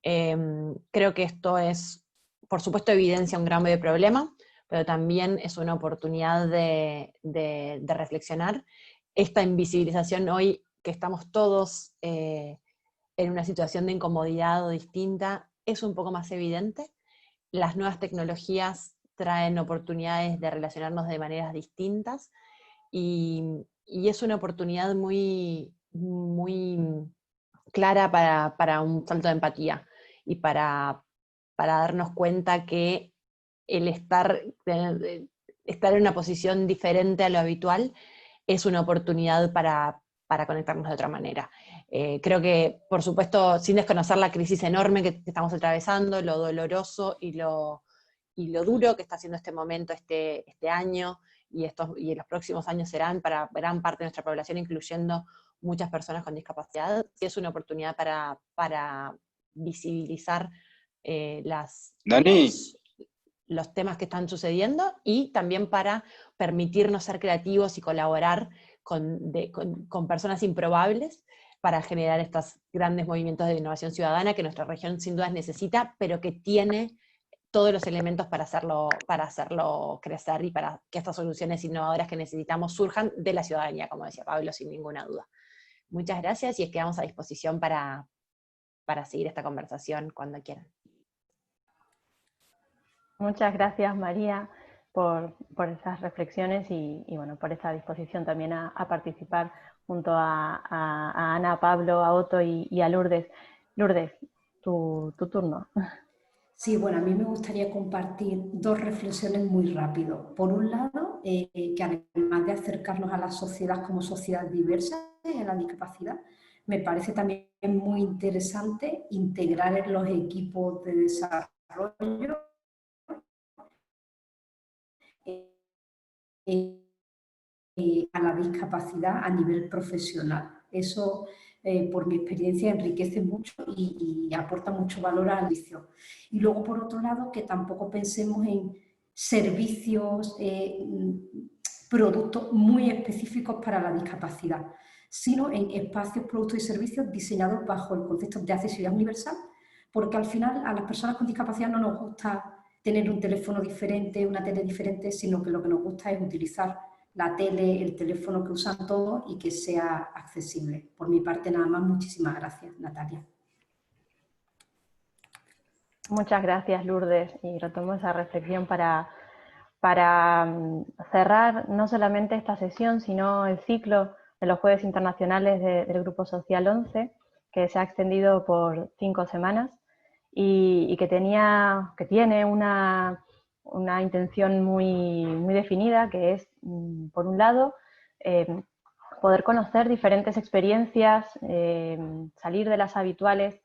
Creo que esto es, por supuesto, evidencia un grave problema, pero también es una oportunidad de reflexionar. Esta invisibilización hoy, que estamos todos en una situación de incomodidad o distinta, es un poco más evidente. Las nuevas tecnologías traen oportunidades de relacionarnos de maneras distintas, y es una oportunidad muy, muy clara para un salto de empatía, y para darnos cuenta que el estar en una posición diferente a lo habitual es una oportunidad para conectarnos de otra manera. Creo que, por supuesto, sin desconocer la crisis enorme que estamos atravesando, lo doloroso y lo duro que está haciendo este momento, este año, y en los próximos años serán para gran parte de nuestra población, incluyendo muchas personas con discapacidad, es una oportunidad para visibilizar los temas que están sucediendo, y también para permitirnos ser creativos y colaborar con personas improbables para generar estos grandes movimientos de innovación ciudadana que nuestra región sin dudas necesita, pero que tiene todos los elementos para hacerlo crecer, y para que estas soluciones innovadoras que necesitamos surjan de la ciudadanía, como decía Pablo, sin ninguna duda. Muchas gracias, y quedamos a disposición para seguir esta conversación cuando quieran. Muchas gracias, María, por esas reflexiones y bueno, por esta disposición también a participar junto a Ana, a Pablo, a Otto y a Lourdes. Lourdes, tu turno. Sí, bueno, a mí me gustaría compartir dos reflexiones muy rápido. Por un lado, que además de acercarnos a la sociedad como sociedad diversa en la discapacidad, me parece también muy interesante integrar en los equipos de desarrollo a la discapacidad a nivel profesional. Eso, por mi experiencia, enriquece mucho y aporta mucho valor al servicio. Y luego, por otro lado, que tampoco pensemos en servicios, productos muy específicos para la discapacidad, sino en espacios, productos y servicios diseñados bajo el concepto de accesibilidad universal, porque al final a las personas con discapacidad no nos gusta tener un teléfono diferente, una tele diferente, sino que lo que nos gusta es utilizar la tele, el teléfono que usan todos y que sea accesible. Por mi parte nada más, muchísimas gracias, Natalia. Muchas gracias, Lourdes, y retomo esa reflexión para cerrar no solamente esta sesión, sino el ciclo de los Jueves Internacionales del Grupo Social 11, que se ha extendido por 5 semanas y que tiene una intención muy definida, que es, por un lado, poder conocer diferentes experiencias, salir de las habituales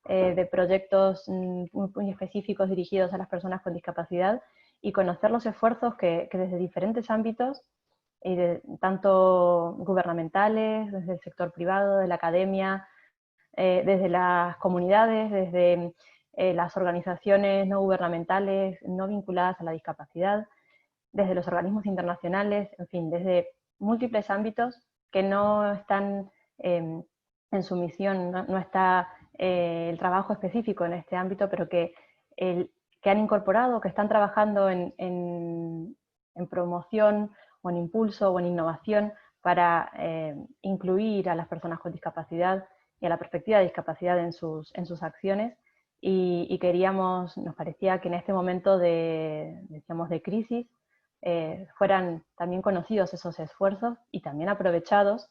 de proyectos muy específicos dirigidos a las personas con discapacidad y conocer los esfuerzos que desde diferentes ámbitos, tanto gubernamentales, desde el sector privado, de la academia, desde las comunidades, desde las organizaciones no gubernamentales, no vinculadas a la discapacidad, desde los organismos internacionales, en fin, desde múltiples ámbitos que no están en su misión, no está el trabajo específico en este ámbito, pero que han incorporado, que están trabajando en promoción o en impulso o en innovación para incluir a las personas con discapacidad y a la perspectiva de discapacidad en sus acciones. Y queríamos, nos parecía que en este momento decíamos, de crisis, fueran también conocidos esos esfuerzos y también aprovechados.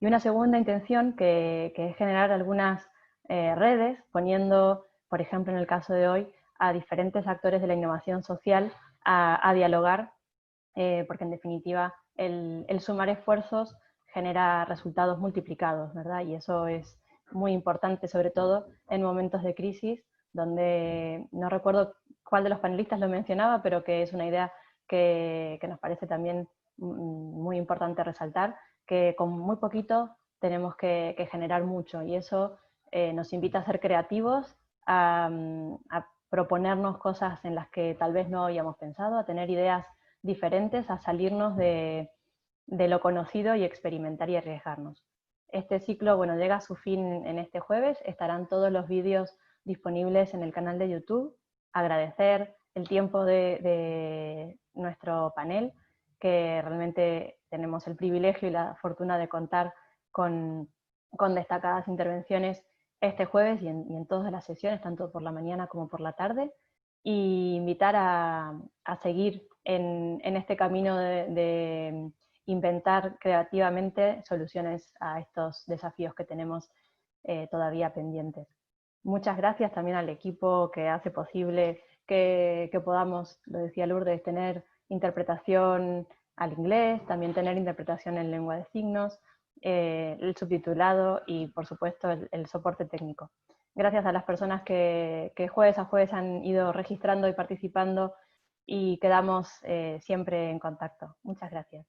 Y una segunda intención que es generar algunas redes, poniendo, por ejemplo, en el caso de hoy, a diferentes actores de la innovación social a dialogar, porque en definitiva el sumar esfuerzos genera resultados multiplicados, ¿verdad? Y eso es muy importante, sobre todo en momentos de crisis, donde no recuerdo cuál de los panelistas lo mencionaba, pero que es una idea que nos parece también muy importante resaltar, que con muy poquito tenemos que generar mucho, y eso nos invita a ser creativos, a proponernos cosas en las que tal vez no habíamos pensado, a tener ideas diferentes, a salirnos de lo conocido y experimentar y arriesgarnos. Este ciclo, bueno, llega a su fin en este jueves, estarán todos los vídeos disponibles en el canal de YouTube. Agradecer el tiempo de nuestro panel, que realmente tenemos el privilegio y la fortuna de contar con destacadas intervenciones este jueves y en todas las sesiones, tanto por la mañana como por la tarde, y invitar a seguir en este camino de inventar creativamente soluciones a estos desafíos que tenemos todavía pendientes. Muchas gracias también al equipo que hace posible que podamos, lo decía Lourdes, tener interpretación al inglés, también tener interpretación en lengua de signos, el subtitulado y, por supuesto, el soporte técnico. Gracias a las personas que jueves a jueves han ido registrando y participando, y quedamos siempre en contacto. Muchas gracias.